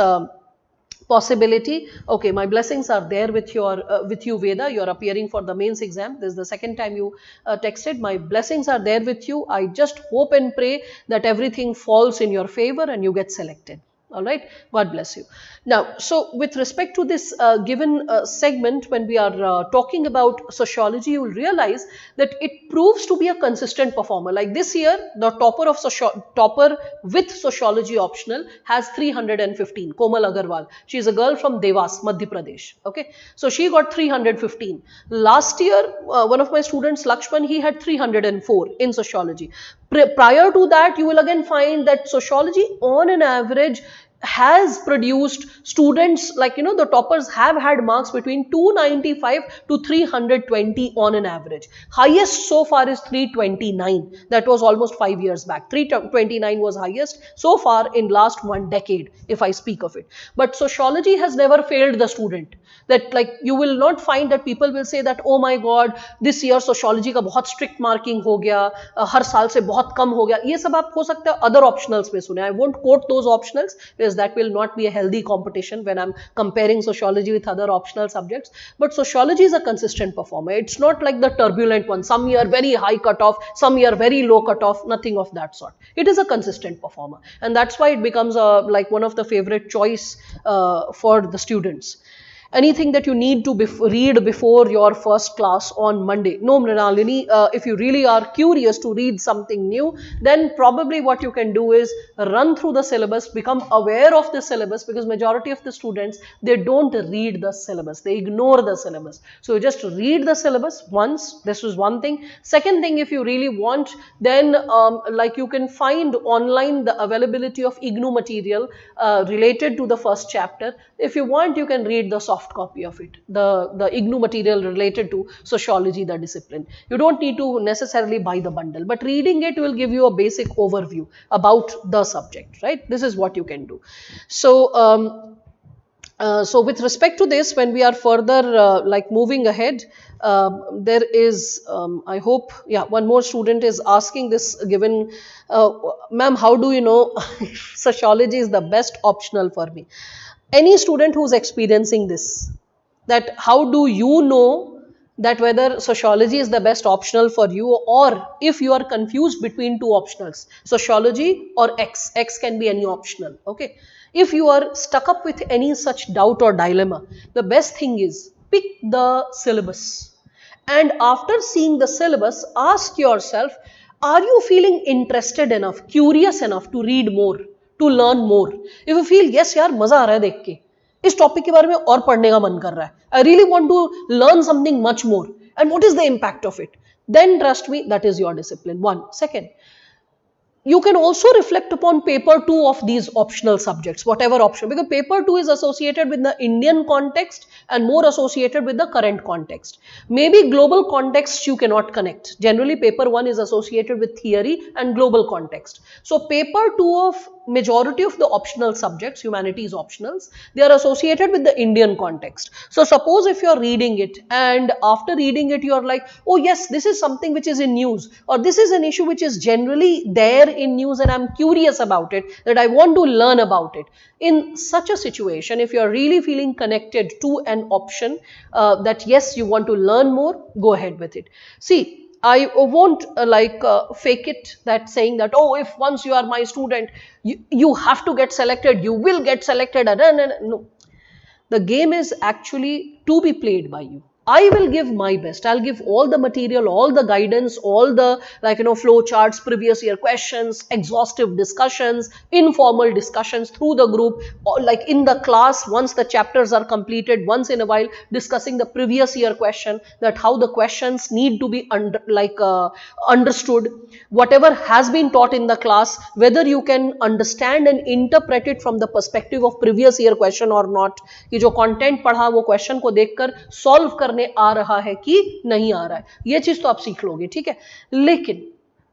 possibility. Okay, my blessings are there with you, Veda. You are appearing for the mains exam. This is the second time you texted. My blessings are there with you. I just hope and pray that everything falls in your favor and you get selected. All right, God bless you. Now, so with respect to this given segment, when we are talking about sociology, you will realize that it proves to be a consistent performer. Like this year, the topper with sociology optional has 315, Komal Agarwal. She is a girl from Devas, Madhya Pradesh. Okay, so she got 315. Last year, one of my students, Lakshman, he had 304 in sociology. Prior to that, you will again find that sociology on an average has produced students, like the toppers have had marks between 295 to 320 on an average. Highest so far is 329. That was almost 5 years back. 329 was highest so far in last 1 decade, if I speak of it. But sociology has never failed the student. That, like, you will not find that people will say that, oh my god, this year sociology का बहुत strict marking हो गया, हर साल से बहुत कम हो गया. ये सब आप हो सकता है other optionals में सुने. I won't quote those optionals because that will not be a healthy competition when I'm comparing sociology with other optional subjects. But sociology is a consistent performer. It's not like the turbulent one. Some year very high cutoff, some year very low cutoff, nothing of that sort. It is a consistent performer, and that's why it becomes like one of the favorite choice for the students. Anything that you need to read before your first class on Monday? No, Mrinalini, if you really are curious to read something new, then probably what you can do is run through the syllabus, become aware of the syllabus, because majority of the students, they don't read the syllabus, they ignore the syllabus. So just read the syllabus once. This is one thing. Second thing, if you really want, then like you can find online the availability of IGNU material related to the first chapter. If you want, you can read the soft copy of it, the IGNU material related to sociology, the discipline. You don't need to necessarily buy the bundle, but reading it will give you a basic overview about the subject, right? This is what you can do. So, so with respect to this, when we are further like moving ahead, there is, I hope, yeah, one more student is asking this, given, ma'am, how do you know sociology is the best optional for me? Any student who's experiencing this, that how do you know that whether sociology is the best optional for you, or if you are confused between two optionals, sociology or X can be any optional, okay? If you are stuck up with any such doubt or dilemma, the best thing is pick the syllabus. And after seeing the syllabus, ask yourself, are you feeling interested enough, curious enough to read more, to learn more? If you feel, yes यार मजा आ रहा है देख के, इस topic के बारे में और पढ़ने का मन कर रहा है, I really want to learn something much more, and what is the impact of it, then trust me, that is your discipline. One. Second, you can also reflect upon paper 2 of these optional subjects, whatever option, because paper 2 is associated with the Indian context and more associated with the current context. Maybe global context you cannot connect. Generally, paper 1 is associated with theory and global context. So paper 2 of majority of the optional subjects, humanities optionals, they are associated with the Indian context. So suppose if you are reading it and after reading it you are like, oh yes, this is something which is in news, or this is an issue which is generally there in news and I'm curious about it, that I want to learn about it. In such a situation, if you are really feeling connected to an option that yes, you want to learn more, go ahead with it. See, I won't fake it, that saying that, oh, if once you are my student, you have to get selected, you will get selected. No. The game is actually to be played by you. I will give my best. I'll give all the material, all the guidance, all the flow charts, previous year questions, exhaustive discussions, informal discussions through the group, or like in the class once the chapters are completed, once in a while discussing the previous year question, that how the questions need to be understood, whatever has been taught in the class, whether you can understand and interpret it from the perspective of previous year question or not. कि जो content पढ़ा वो question को देखकर solve करने आ रहा है कि नहीं आ रहा है, ये चीज तो आप सीख लोगे, ठीक है. लेकिन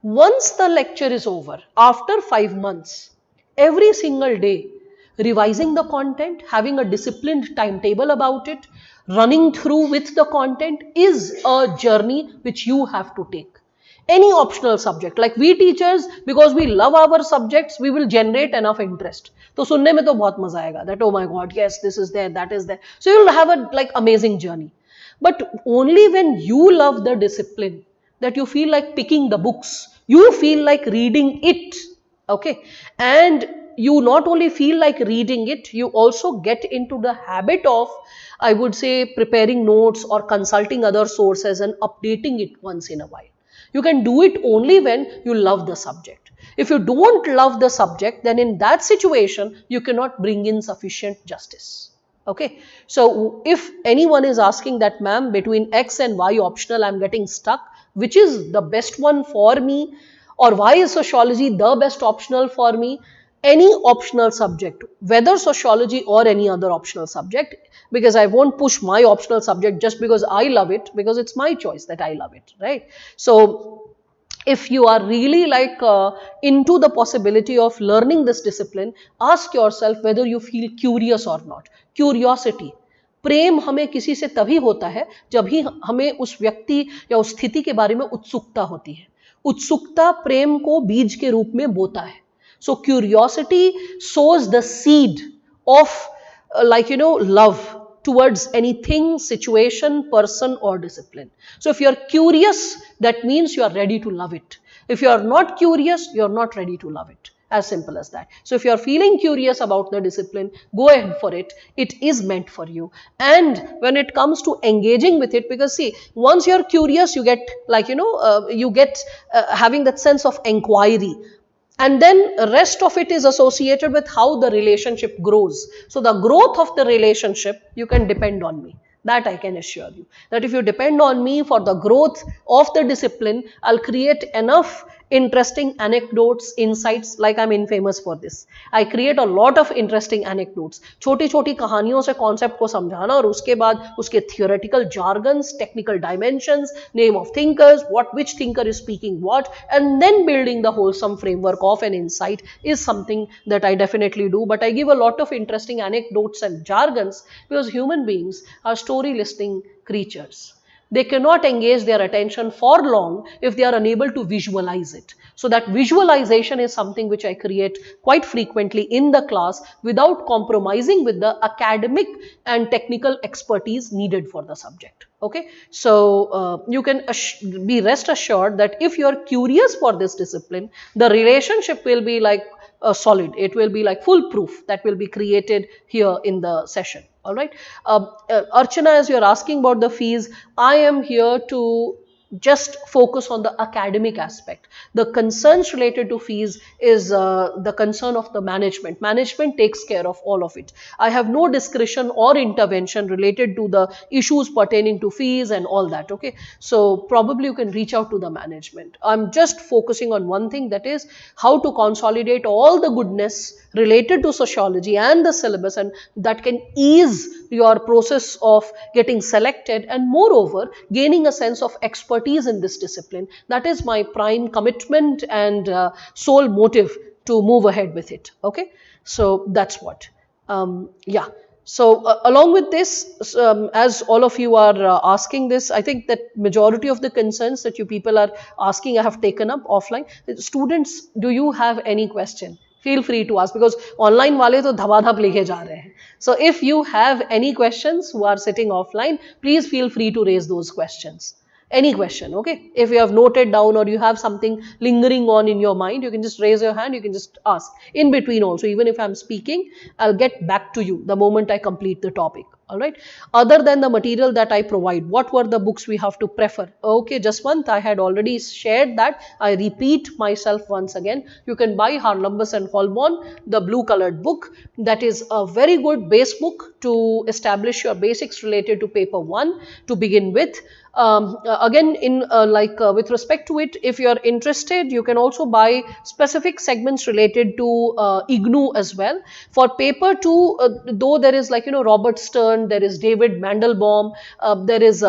once the lecture is over, after 5 months, every single day, revising the content, having a disciplined timetable about it, running through with the content is a journey which you have to take. Any optional subject, like we teachers, because we love our subjects, we will generate enough interest. तो सुनने में तो बहुत मजा आएगा, that oh my god, yes, this is there, that is there. So you'll have a amazing journey. But only when you love the discipline, that you feel like picking the books, you feel like reading it, okay? And you not only feel like reading it, you also get into the habit of, I would say, preparing notes or consulting other sources and updating it once in a while. You can do it only when you love the subject. If you don't love the subject, then in that situation, you cannot bring in sufficient justice. Okay. So if anyone is asking that, ma'am, between X and Y optional, I'm getting stuck, which is the best one for me, or why is sociology the best optional for me? Any optional subject, whether sociology or any other optional subject, because I won't push my optional subject just because I love it, because it's my choice that I love it, right? So if you are really into the possibility of learning this discipline, ask yourself whether you feel curious or not. Curiosity. प्रेम हमें किसी से तभी होता है जब ही हमें उस व्यक्ति या उस स्थिति के बारे में उत्सुकता होती है. उत्सुकता प्रेम को बीज के रूप में बोता है. So curiosity sows the seed of love towards anything, situation, person or discipline. So if you are curious, that means you are ready to love it. If you are not curious, you are not ready to love it. As simple as that. So if you are feeling curious about the discipline, go ahead for it. It is meant for you. And when it comes to engaging with it, because see, once you are curious, you get having that sense of inquiry. And then the rest of it is associated with how the relationship grows. So the growth of the relationship, you can depend on me. That I can assure you. That if you depend on me for the growth of the discipline, I'll create enough interesting anecdotes, insights, like I'm infamous for this. I create a lot of interesting anecdotes. छोटी छोटी कहानियों से concept को समझाना और उसके बाद उसके theoretical jargons, technical dimensions, name of thinkers, which thinker is speaking what, and then building the wholesome framework of an insight is something that I definitely do. But I give a lot of interesting anecdotes and jargons because human beings are story listening creatures. They cannot engage their attention for long if they are unable to visualize it. So that visualization is something which I create quite frequently in the class without compromising with the academic and technical expertise needed for the subject. Okay, so you can be rest assured that if you are curious for this discipline, the relationship will be solid. It will be foolproof that will be created here in the session. All right. Archana, as you are asking about the fees, I am here to just focus on the academic aspect. The concerns related to fees is the concern of the management. Management takes care of all of it. I have no discretion or intervention related to the issues pertaining to fees and all that. Okay, so probably you can reach out to the management. I'm just focusing on one thing, that is how to consolidate all the goodness related to sociology and the syllabus, and that can ease your process of getting selected, and moreover gaining a sense of expertise in this discipline. That is my prime commitment and sole motive to move ahead with it. Okay, so that's what. Yeah. So along with this, as all of you are asking this, I think that majority of the concerns that you people are asking, I have taken up offline. Students, do you have any question? Feel free to ask, because online wale to dhabadhab likhe ja rahe hain. So if you have any questions who are sitting offline, please feel free to raise those questions. Any question, okay? If you have noted down or you have something lingering on in your mind, you can just raise your hand, you can just ask. In between also, even if I'm speaking, I'll get back to you the moment I complete the topic. Alright. Other than the material that I provide, what were the books we have to prefer? Okay, Jaswant, I had already shared that. I repeat myself once again. You can buy Harlambus and Holborn, the blue colored book. That is a very good base book to establish your basics related to paper 1 to begin with. Again, with respect to it, if you are interested, you can also buy specific segments related to IGNU as well. For paper 2, though there is Robert Stern, there is David Mandelbaum, there is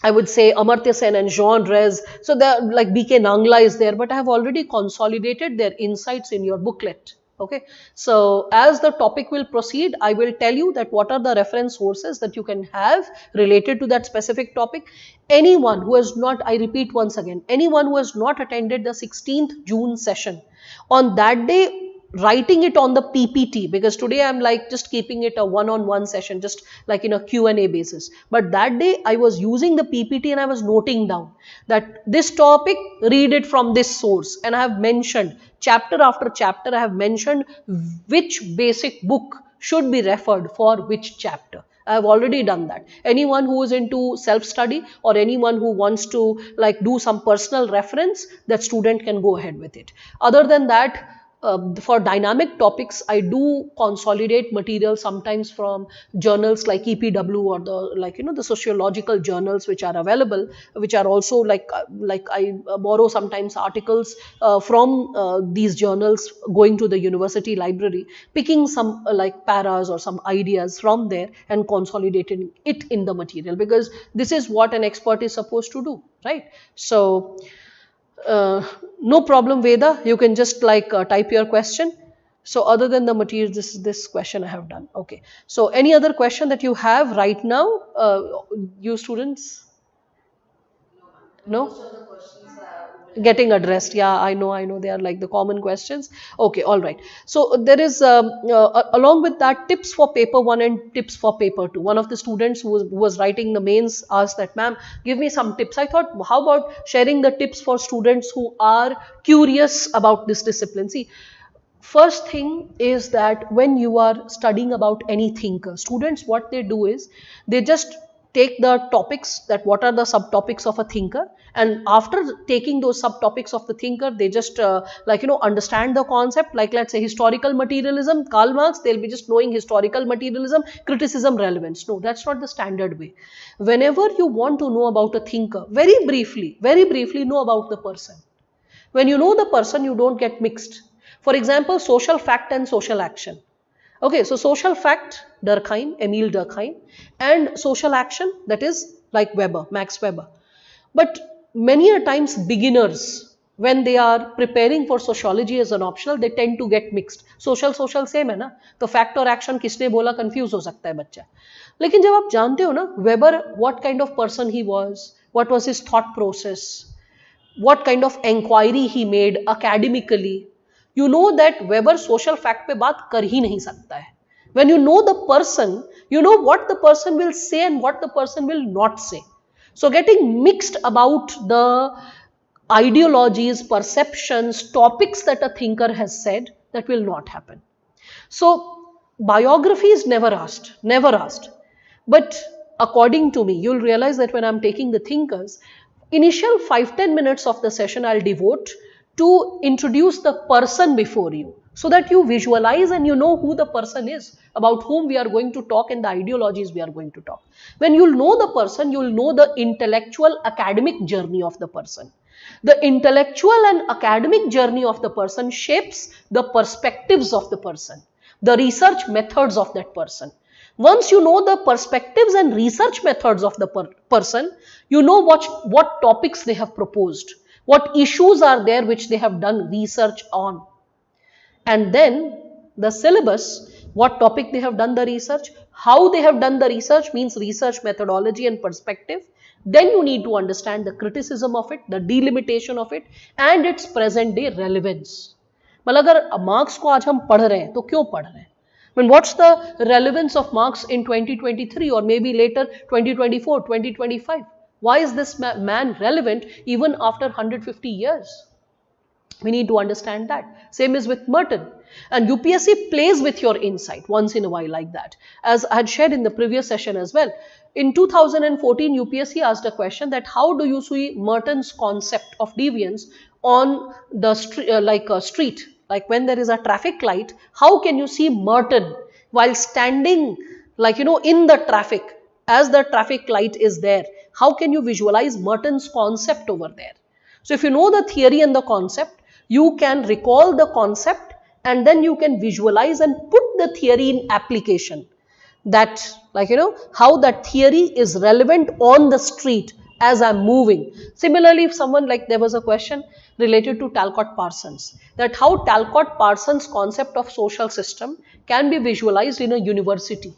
I would say Amartya Sen and Jean Rez. So like BK Nangla is there, but I have already consolidated their insights in your booklet. Okay, so as the topic will proceed, I will tell you that what are the reference sources that you can have related to that specific topic. Anyone who has not, I repeat once again, anyone who has not attended the 16th June session, on that day, writing it on the PPT, because today I'm like just keeping it a one-on-one session, just like in a Q&A basis. But that day I was using the PPT and I was noting down that this topic, read it from this source. And I have mentioned chapter after chapter, I have mentioned which basic book should be referred for which chapter. I have already done that. Anyone who is into self-study or anyone who wants to do some personal reference, that student can go ahead with it. Other than that, for dynamic topics, I do consolidate material sometimes from journals like EPW or the sociological journals which are available, which are also I borrow sometimes articles from these journals, going to the university library, picking some paras or some ideas from there and consolidating it in the material, because this is what an expert is supposed to do, right? So no problem, Veda. You can just type your question. So other than the material, this question I have done. Okay. So any other question that you have right now, you students? No? Getting addressed. Yeah, I know they are like the common questions. Okay, all right. So there is along with that, tips for paper 1 and tips for paper 2. One of the students who was writing the mains asked that, ma'am, give me some tips. I thought, how about sharing the tips for students who are curious about this discipline? See, first thing is that when you are studying about any thinker, students, what they do is they just take the topics, that what are the subtopics of a thinker, and after taking those subtopics of the thinker, they just understand the concept. Like let's say historical materialism, Karl Marx, they'll be just knowing historical materialism, criticism, relevance. No, that's not the standard way. Whenever you want to know about a thinker, very briefly know about the person. When you know the person, you don't get mixed. For example, social fact and social action. Okay, so social fact, Durkheim, Emile Durkheim, and social action, that is like Weber, Max Weber. But many a times beginners, when they are preparing for sociology as an optional, they tend to get mixed. Social same है ना, तो fact और action किसने बोला, confuse हो सकता है बच्चा. लेकिन जब आप जानते हो ना, Weber, what kind of person he was, what was his thought process, what kind of inquiry he made academically, you know that Weber social fact पे बात कर ही नहीं सकता है. When you know the person, you know what the person will say and what the person will not say. So getting mixed about the ideologies, perceptions, topics that a thinker has said, that will not happen. So biography is never asked. But according to me, you'll realize that when I'm taking the thinkers, Initial 5-10 minutes of the session I'll devote to introduce the person before you, so that you visualize and you know who the person is, about whom we are going to talk and the ideologies we are going to talk. When you'll know the person, you'll know the intellectual academic journey of the person. The intellectual and academic journey of the person shapes the perspectives of the person, the research methods of that person. Once you know the perspectives and research methods of the person, you know what topics they have proposed, what issues are there which they have done research on. And then the syllabus, what topic they have done the research, how they have done the research, means research methodology and perspective. Then you need to understand the criticism of it, the delimitation of it, and its present day relevance. मतलब अगर marks को आज हम पढ़ रहे हैं तो क्यों पढ़ रहे हैं? I mean, what's the relevance of marks in 2023 or maybe later 2024, 2025? Why is this man relevant even after 150 years? We need to understand that. Same is with Merton. And UPSC plays with your insight once in a while like that. As I had shared in the previous session as well. In 2014, UPSC asked a question that how do you see Merton's concept of deviance on the street? Like when there is a traffic light, how can you see Merton while standing in the traffic as the traffic light is there? How can you visualize Merton's concept over there? So if you know the theory and the concept, you can recall the concept and then you can visualize and put the theory in application. That how that theory is relevant on the street as I'm moving. Similarly, if someone there was a question related to Talcott Parsons, that how Talcott Parsons' concept of social system can be visualized in a university.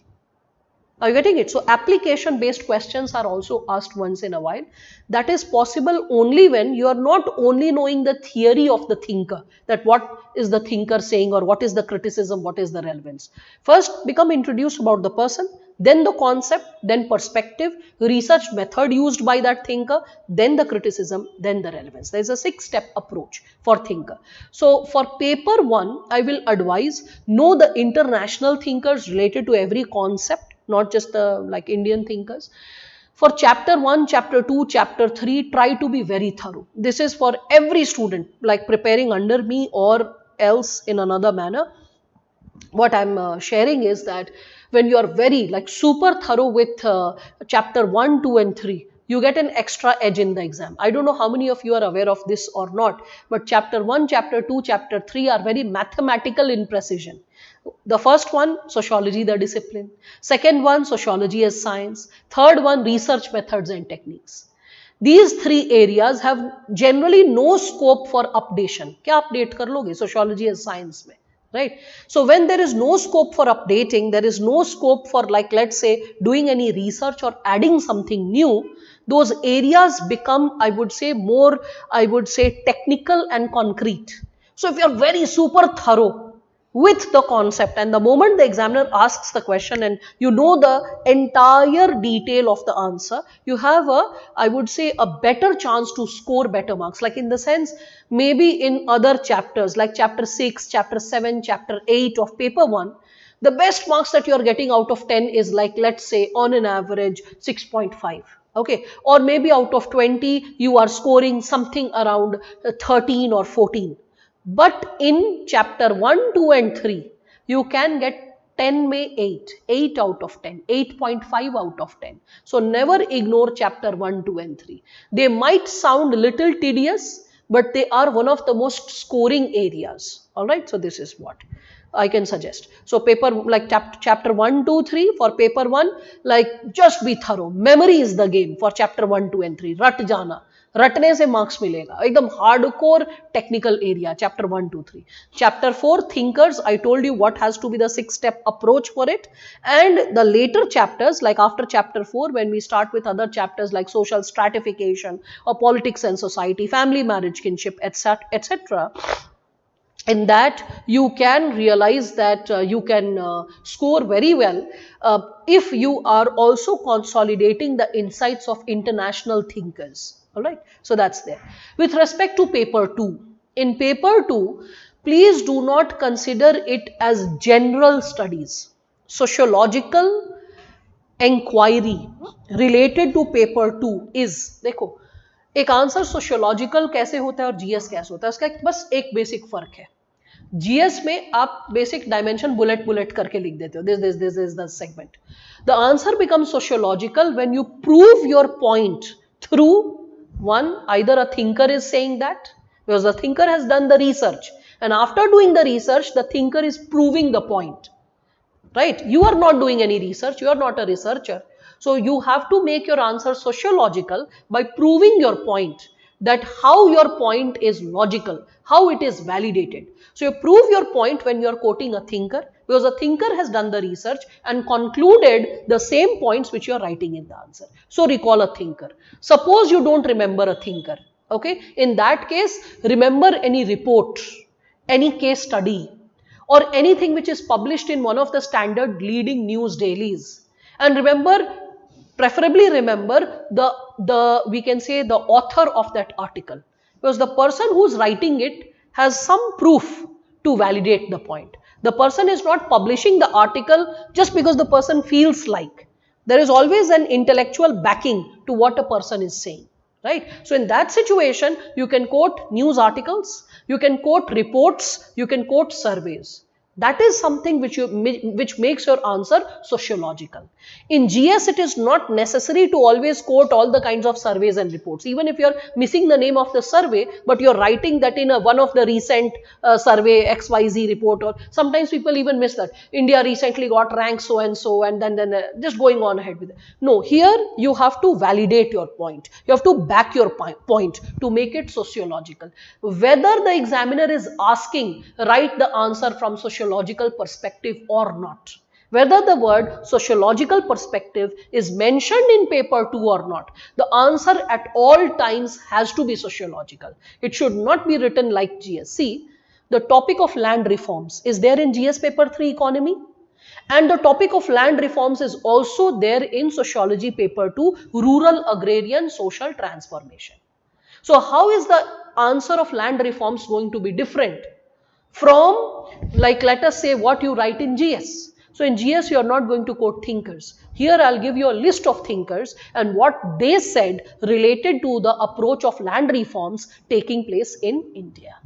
Are you getting it? So application based questions are also asked once in a while. That is possible only when you are not only knowing the theory of the thinker, that what is the thinker saying or what is the criticism, what is the relevance. First become introduced about the person, then the concept, then perspective, research method used by that thinker, then the criticism, then the relevance. There is a 6-step approach for thinker. So for paper 1, I will advise know the international thinkers related to every concept, not just the Indian thinkers. For chapter 1, chapter 2, chapter 3, try to be very thorough. This is for every student, preparing under me or else in another manner. What I'm sharing is that when you are very super thorough with chapter 1, 2 and 3, you get an extra edge in the exam. I don't know how many of you are aware of this or not, but chapter 1, chapter 2, chapter 3 are very mathematical in precision. The first one, sociology, the discipline. Second one, sociology as science. Third one, research methods and techniques. These 3 areas have generally no scope for updation. क्या update कर लोगे sociology as science में, right? So when there is no scope for updating, there is no scope for let's say doing any research or adding something new, those areas become, I would say, more, technical and concrete. So if you are very super thorough with the concept and the moment the examiner asks the question and you know the entire detail of the answer, you have a better chance to score better marks. In the sense, maybe in other chapters like chapter 6, chapter 7, chapter 8 of paper 1, the best marks that you are getting out of 10 is let's say on an average 6.5. Okay, or maybe out of 20 you are scoring something around 13 or 14. But in chapter 1, 2 and 3, you can get 10 में 8 out of 10, 8.5 out of 10. So never ignore chapter 1, 2 and 3. They might sound little tedious, but they are one of the most scoring areas. Alright, so this is what I can suggest. So paper chapter 1, 2, 3 for paper 1, just be thorough. Memory is the game for chapter 1, 2 and 3. रट जाना. रटने से marks मिलेगा. एकदम hardcore technical area chapter 1, 2, 3. Chapter 4 thinkers, I told you what has to be the 6-step approach for it. And the later chapters, after chapter 4, when we start with other chapters like social stratification or politics and society, family, marriage, kinship, etc. In that you can realize that you can score very well if you are also consolidating the insights of international thinkers. Alright, so that's there. With respect to paper 2, in paper 2, please do not consider it as general studies. Sociological inquiry related to paper 2 is, देखो, एक answer sociological कैसे होता है और GS कैसे होता है, उसका बस एक बेसिक फर्क है। जीएस में आप बेसिक डायमेंशन बुलेट बुलेट करके लिख देते हो, this is the segment. The answer becomes sociological when you prove your point through one, either a thinker is saying that, because the thinker has done the research, and after doing the research the thinker is proving the point, right? You are not doing any research, you are not a researcher, so you have to make your answer sociological by proving your point, that how your point is logical, how it is validated. So you prove your point when you are quoting a thinker, because a thinker has done the research and concluded the same points which you are writing in the answer. So recall a thinker. Suppose you don't remember a thinker, okay? In that case, remember any report, any case study, or anything which is published in one of the standard leading news dailies. And remember, preferably remember the we can say the author of that article, because the person who's writing it has some proof to validate the point. The person is not publishing the article just because the person feels like. There is always an intellectual backing to what a person is saying, right? So in that situation, you can quote news articles, you can quote reports, you can quote surveys. That is something which makes your answer sociological. In GS, it is not necessary to always quote all the kinds of surveys and reports. Even if you are missing the name of the survey, but you are writing that in one of the recent survey XYZ report, or sometimes people even miss that India recently got ranked so and so, and then just going on ahead with it. No, here you have to validate your point. You have to back your point to make it sociological. Whether the examiner is asking, write the answer from sociological perspective or not, whether the word sociological perspective is mentioned in paper 2 or not, the answer at all times has to be sociological. It should not be written like GS. See, the topic of land reforms is there in GS paper 3 economy, and the topic of land reforms is also there in sociology paper 2 rural agrarian social transformation. So how is the answer of land reforms going to be different from, like, let us say what you write in GS? So in GS, you are not going to quote thinkers. Here I'll give you a list of thinkers and what they said related to the approach of land reforms taking place in India.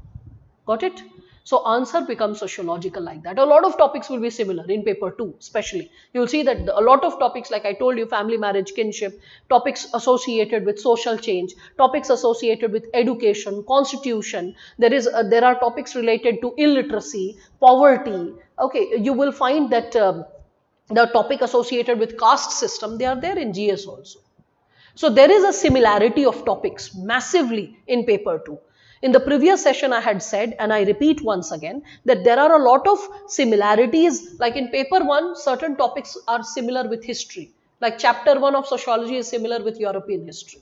Got it? So answer becomes sociological like that. A lot of topics will be similar in paper 2 especially. You will see that a lot of topics, like I told you, family, marriage, kinship, topics associated with social change, topics associated with education, constitution. There are topics related to illiteracy, poverty. Okay, you will find that the topic associated with caste system, they are there in GS also. So there is a similarity of topics massively in paper 2. In the previous session, I had said, and I repeat once again, that there are a lot of similarities. Like in paper 1, certain topics are similar with history. Like chapter 1 of sociology is similar with European history.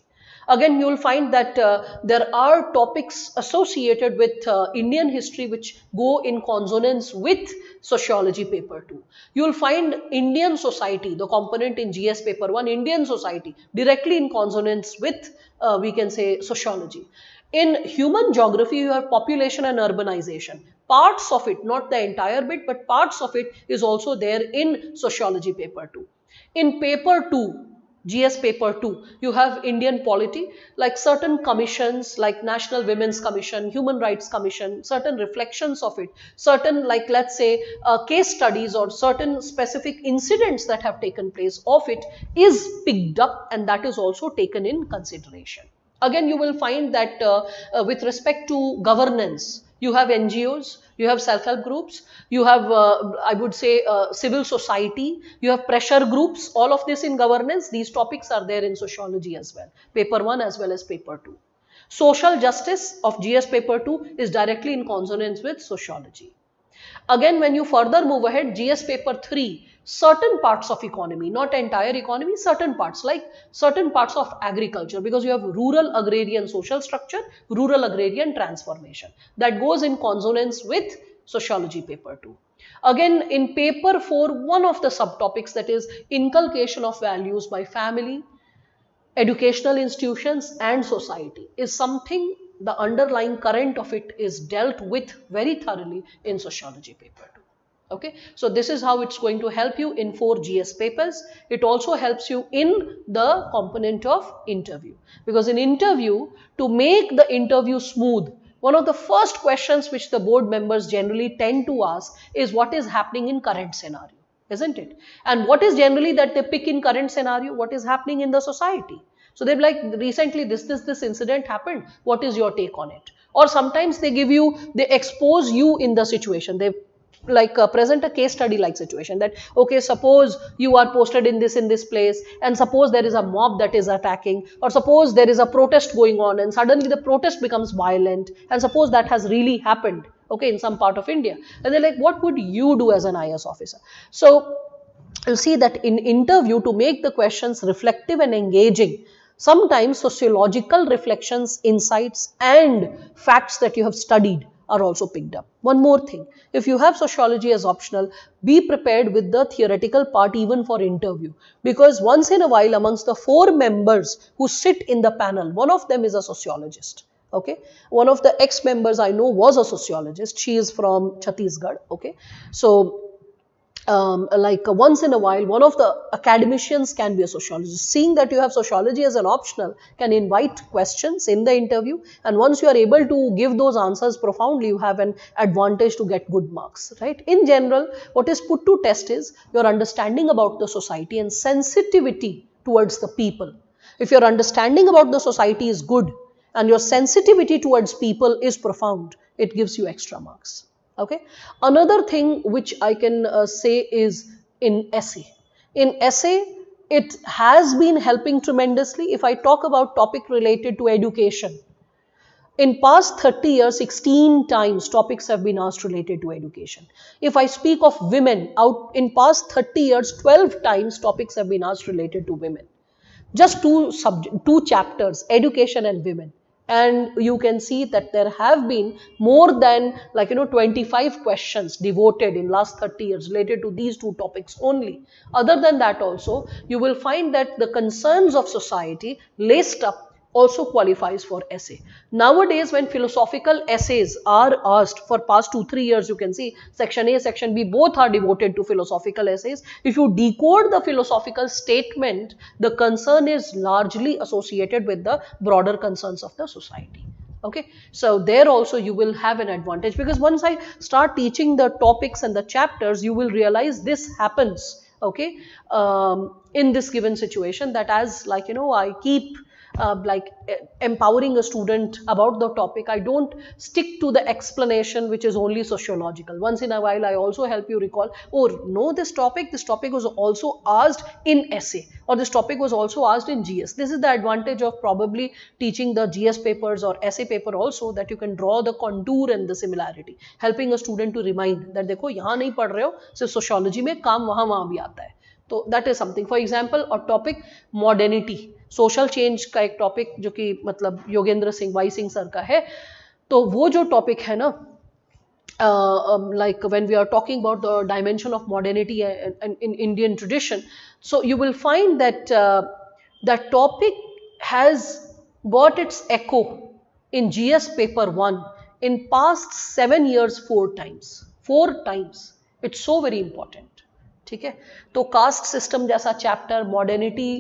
Again, you will find that there are topics associated with Indian history which go in consonance with sociology paper 2. You will find Indian society, the component in GS paper 1, Indian society, directly in consonance with, we can say, sociology. In human geography, you have population and urbanization. Parts of it, not the entire bit, but parts of it is also there in sociology paper 2. In paper 2, GS paper 2, you have Indian polity, like certain commissions, like National Women's Commission, Human Rights Commission, certain reflections of it, certain, like, let's say, case studies or certain specific incidents that have taken place of it is picked up, and that is also taken in consideration. Again, you will find that with respect to governance, you have NGOs, you have self-help groups, you have, I would say, civil society, you have pressure groups, all of this in governance. These topics are there in sociology as well, paper 1 as well as paper 2. Social justice of GS paper 2 is directly in consonance with sociology. Again, when you further move ahead, GS paper 3, certain parts of economy, not entire economy, certain parts, like certain parts of agriculture, because you have rural agrarian social structure, rural agrarian transformation, that goes in consonance with sociology paper 2. Again, in paper 4, one of the subtopics, that is inculcation of values by family, educational institutions and society, is something, the underlying current of it is dealt with very thoroughly in sociology paper 2. Okay, so this is how it's going to help you in 4 GS papers. It also helps you in the component of interview, because in interview, to make the interview smooth, one of the first questions which the board members generally tend to ask is what is happening in current scenario, isn't it? And what is generally that they pick in current scenario? What is happening in the society? So they're like, recently this incident happened. What is your take on it? Or sometimes they give you, they expose you in the situation. They like present a case study like situation that, okay, suppose you are posted in this place, and suppose there is a mob that is attacking, or suppose there is a protest going on and suddenly the protest becomes violent, and suppose that has really happened, okay, in some part of India, and they're like, what would you do as an IS officer? So you'll see that in interview, to make the questions reflective and engaging, sometimes sociological reflections, insights and facts that you have studied are also picked up. One more thing, if you have sociology as optional, be prepared with the theoretical part even for interview, because once in a while amongst the 4 members who sit in the panel, one of them is a sociologist. Okay, one of the ex-members I know was a sociologist. She is from Chhattisgarh. Okay, so like once in a while, one of the academicians can be a sociologist. Seeing that you have sociology as an optional can invite questions in the interview, and once you are able to give those answers profoundly, you have an advantage to get good marks, right? In general, what is put to test is your understanding about the society and sensitivity towards the people. If your understanding about the society is good and your sensitivity towards people is profound, it gives you extra marks. Okay. Another thing which I can say is in essay. In essay, it has been helping tremendously. If I talk about topic related to education, in past 30 years, 16 times topics have been asked related to education. If I speak of women, out in past 30 years, 12 times topics have been asked related to women. Just two chapters, education and women. And you can see that there have been more than 25 questions devoted in last 30 years related to these 2 topics only. Other than that also, you will find that the concerns of society laced up also qualifies for essay. Nowadays, when philosophical essays are asked, for past 2-3 years, you can see section A, section B, both are devoted to philosophical essays. If you decode the philosophical statement, the concern is largely associated with the broader concerns of the society. Okay, so there also you will have an advantage, because once I start teaching the topics and the chapters, you will realize this happens, okay, in this given situation, that as I keep empowering a student about the topic, I don't stick to the explanation which is only sociological. Once in a while, I also help you recall, oh no, this topic was also asked in essay, or this topic was also asked in GS. This is the advantage of probably teaching the GS papers or essay paper also, that you can draw the contour and the similarity, helping a student to remind that देखो यहाँ नहीं पढ़ रहे हो, सिर्फ sociology में काम वहाँ भी आता है. तो that is something. For example, a topic modernity, social change का एक टॉपिक जो कि मतलब योगेंद्र सिंह वाई सिंह सर का है, तो वो जो टॉपिक है ना, like when we are talking about the dimension of modernity in Indian tradition, so you will find that that topic has got its echo in GS paper 1 in past 7 years 4 times. 4 times. It's so very important. ठीक है, तो caste system जैसा chapter, modernity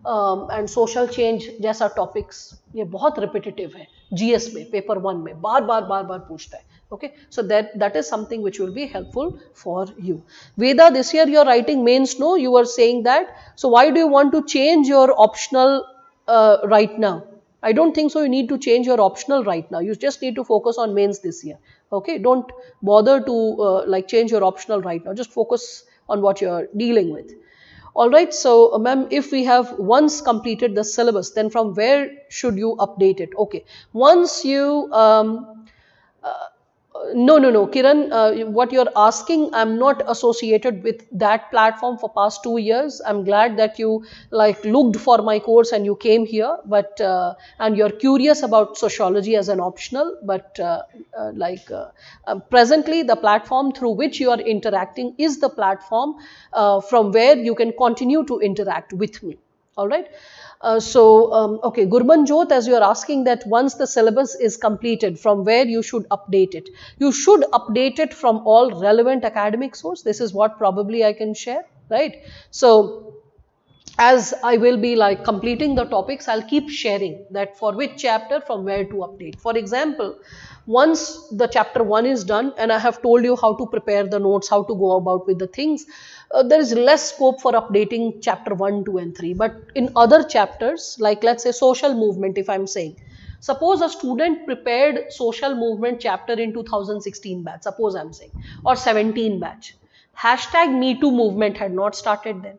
and social change जैसा topics, ये बहुत repetitive है GS में, paper 1 में बार बार पूछता है. Okay, so that is something which will be helpful for you. Veda, this year you are writing mains, no? You were saying that. So why do you want to change your optional right now? I don't think so. You need to change your optional right now. You just need to focus on mains this year. Okay, don't bother to change your optional right now. Just focus on what you are dealing with. All right. So, ma'am, if we have once completed the syllabus, then from where should you update it? Okay. Once you no, Kiran, what you're asking, I'm not associated with that platform for past 2 years. I'm glad that you looked for my course and you came here, but and you're curious about sociology as an optional, but presently the platform through which you are interacting is the platform from where you can continue to interact with me. All right. Okay, Gurmanjot, as you are asking that once the syllabus is completed, from where you should update it? You should update it from all relevant academic source. This is what probably I can share, right? So, as I will be like completing the topics, I'll keep sharing that for which chapter, from where to update. For example, once the chapter 1 is done and I have told you how to prepare the notes, how to go about with the things, there is less scope for updating chapter 1, 2 and 3. But in other chapters, like let's say social movement, if I'm saying, suppose a student prepared social movement chapter in 2016 batch, suppose I'm saying, or 17 batch. Hashtag Me Too movement had not started then.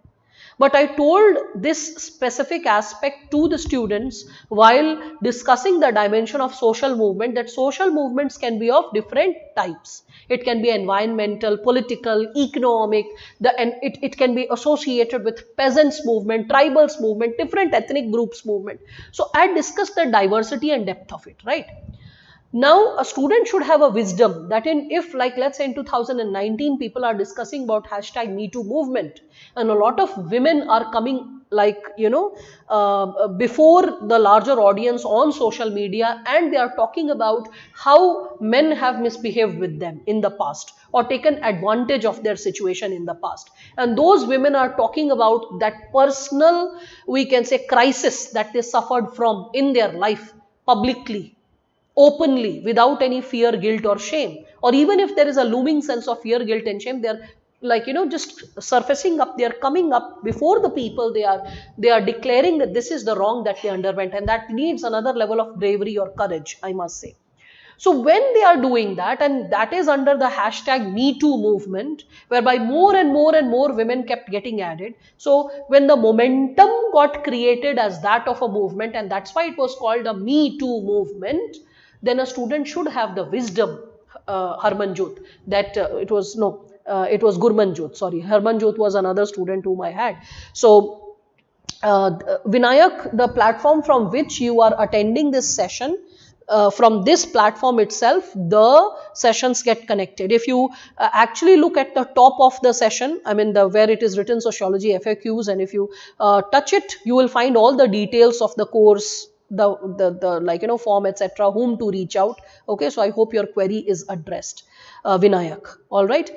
But I told this specific aspect to the students while discussing the dimension of social movement, that social movements can be of different types. It can be environmental, political, economic, and it can be associated with peasants movement, tribals movement, different ethnic groups movement. So I discussed the diversity and depth of it, right? Now, a student should have a wisdom that if like let's say in 2019 people are discussing about hashtag Me Too movement and a lot of women are coming like, before the larger audience on social media and they are talking about how men have misbehaved with them in the past or taken advantage of their situation in the past. And those women are talking about that personal, we can say, crisis that they suffered from in their life publicly, openly, without any fear, guilt or shame. Or even if there is a looming sense of fear, guilt and shame, they're like, just surfacing up, they're coming up before the people, they are declaring that this is the wrong that they underwent, and that needs another level of bravery or courage, I must say. So when they are doing that, and that is under the hashtag Me Too movement, whereby more and more and more women kept getting added. So when the momentum got created as that of a movement, and that's why it was called a Me Too movement, then a student should have the wisdom, Harmanjot, that it was Gurmanjot, sorry, Harmanjot was another student whom I had. So Vinayak, the platform from which you are attending this session, from this platform itself, the sessions get connected. If you actually look at the top of the session, I mean where it is written Sociology FAQs, and if you touch it, you will find all the details of the course, the form, etc., whom to reach out. Okay, so I hope your query is addressed, Vinayak. All right.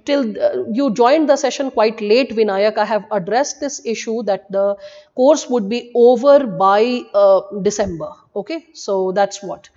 Till you joined the session quite late, Vinayak, I have addressed this issue that the course would be over by December. Okay, so that's what.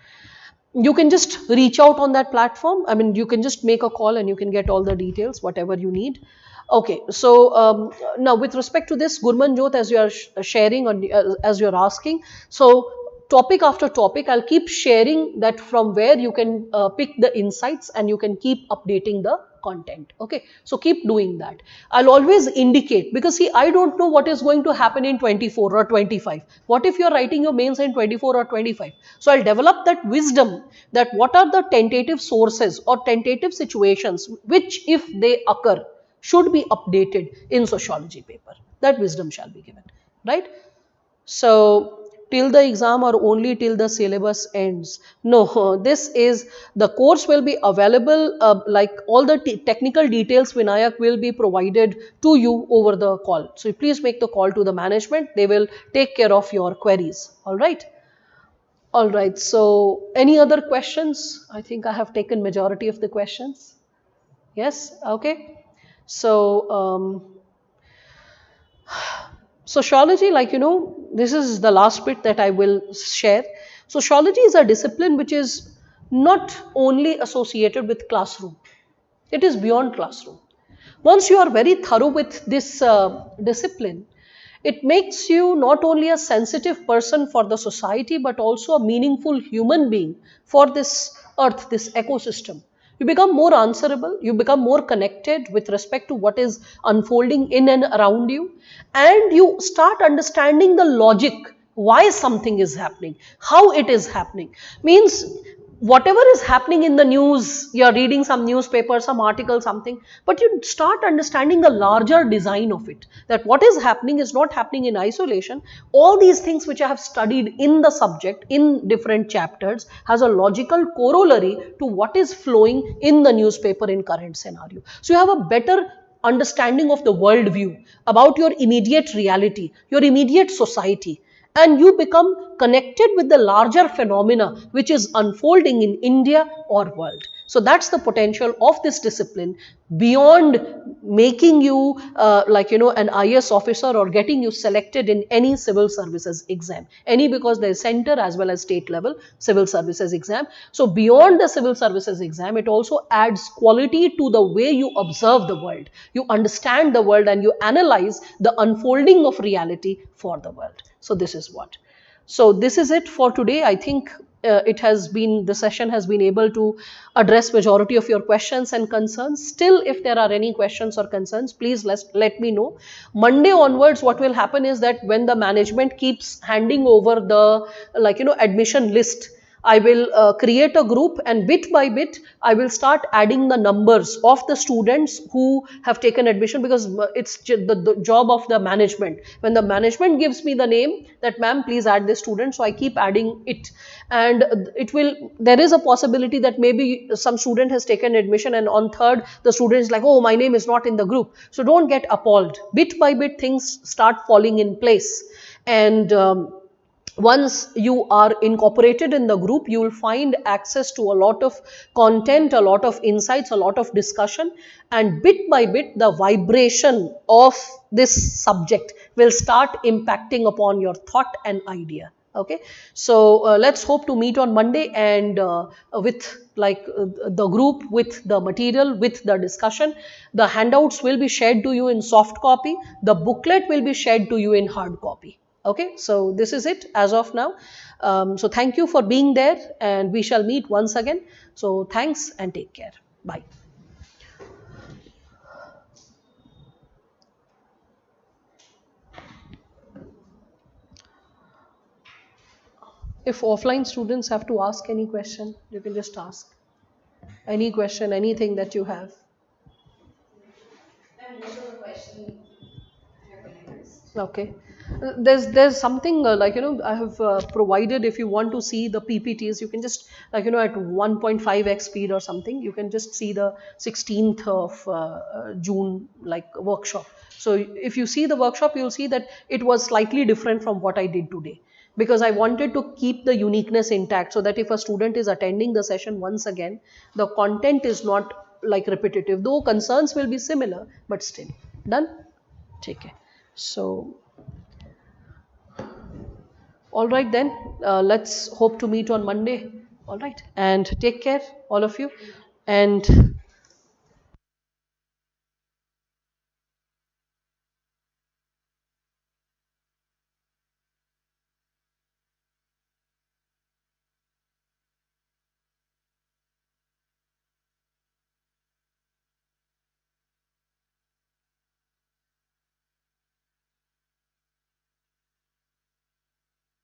You can just reach out on that platform. I mean, you can just make a call and you can get all the details, whatever you need. Okay, so now with respect to this, Gurmanjot, as you are sharing, as you are asking, so topic after topic, I'll keep sharing that from where you can pick the insights and you can keep updating the content. Okay, so keep doing that. I'll always indicate, because see, I don't know what is going to happen in 24 or 25. What if you're writing your mains in 24 or 25? So I'll develop that wisdom that what are the tentative sources or tentative situations which, if they occur, should be updated in sociology paper. That wisdom shall be given, right? So till the exam or only till the syllabus ends? No, this is, the course will be available, like all the technical details, Vinayak, will be provided to you over the call. So please make the call to the management. They will take care of your queries. All right. All right. So any other questions? I think I have taken majority of the questions. Yes. Okay. So, sociology, like, this is the last bit that I will share. Sociology is a discipline which is not only associated with classroom. It is beyond classroom. Once you are very thorough with this discipline, it makes you not only a sensitive person for the society, but also a meaningful human being for this earth, this ecosystem. You become more answerable, you become more connected with respect to what is unfolding in and around you, and you start understanding the logic, why something is happening, how it is happening. Means whatever is happening in the news, you're reading some newspaper, some article, something, but you start understanding the larger design of it, that what is happening is not happening in isolation. All these things which I have studied in the subject, in different chapters, has a logical corollary to what is flowing in the newspaper in current scenario. So you have a better understanding of the worldview, about your immediate reality, your immediate society, and you become connected with the larger phenomena which is unfolding in India or world. So that's the potential of this discipline, beyond making you an IS officer or getting you selected in any civil services exam, any, because there is center as well as state level civil services exam. So beyond the civil services exam, it also adds quality to the way you observe the world, you understand the world, and you analyze the unfolding of reality for the world. So this is what. So this is it for today. I think the session has been able to address majority of your questions and concerns. Still, if there are any questions or concerns, please let me know. Monday onwards, what will happen is that when the management keeps handing over the admission list, I will create a group, and bit by bit I will start adding the numbers of the students who have taken admission, because it's the job of the management. When the management gives me the name that ma'am please add this student, so I keep adding it, and there is a possibility that maybe some student has taken admission and on third the student is like, oh, my name is not in the group. So don't get appalled. Bit by bit things start falling in place, and once you are incorporated in the group, you will find access to a lot of content, a lot of insights, a lot of discussion, and bit by bit the vibration of this subject will start impacting upon your thought and idea. Okay, so let's hope to meet on Monday, and with the group, with the material, with the discussion. The handouts will be shared to you in soft copy, the booklet will be shared to you in hard copy. Okay, so this is it as of now. So thank you for being there, and we shall meet once again. So thanks and take care. Bye. If offline students have to ask any question, you can just ask. Any question, anything that you have. Okay. There's something I have provided. If you want to see the PPTs, you can just at 1.5x speed or something, you can just see the 16th of June workshop. So if you see the workshop, you'll see that it was slightly different from what I did today, because I wanted to keep the uniqueness intact, so that if a student is attending the session once again, the content is not repetitive, though concerns will be similar, but still. Done? Take care. So all right then, let's hope to meet on Monday. All right, and take care all of you, and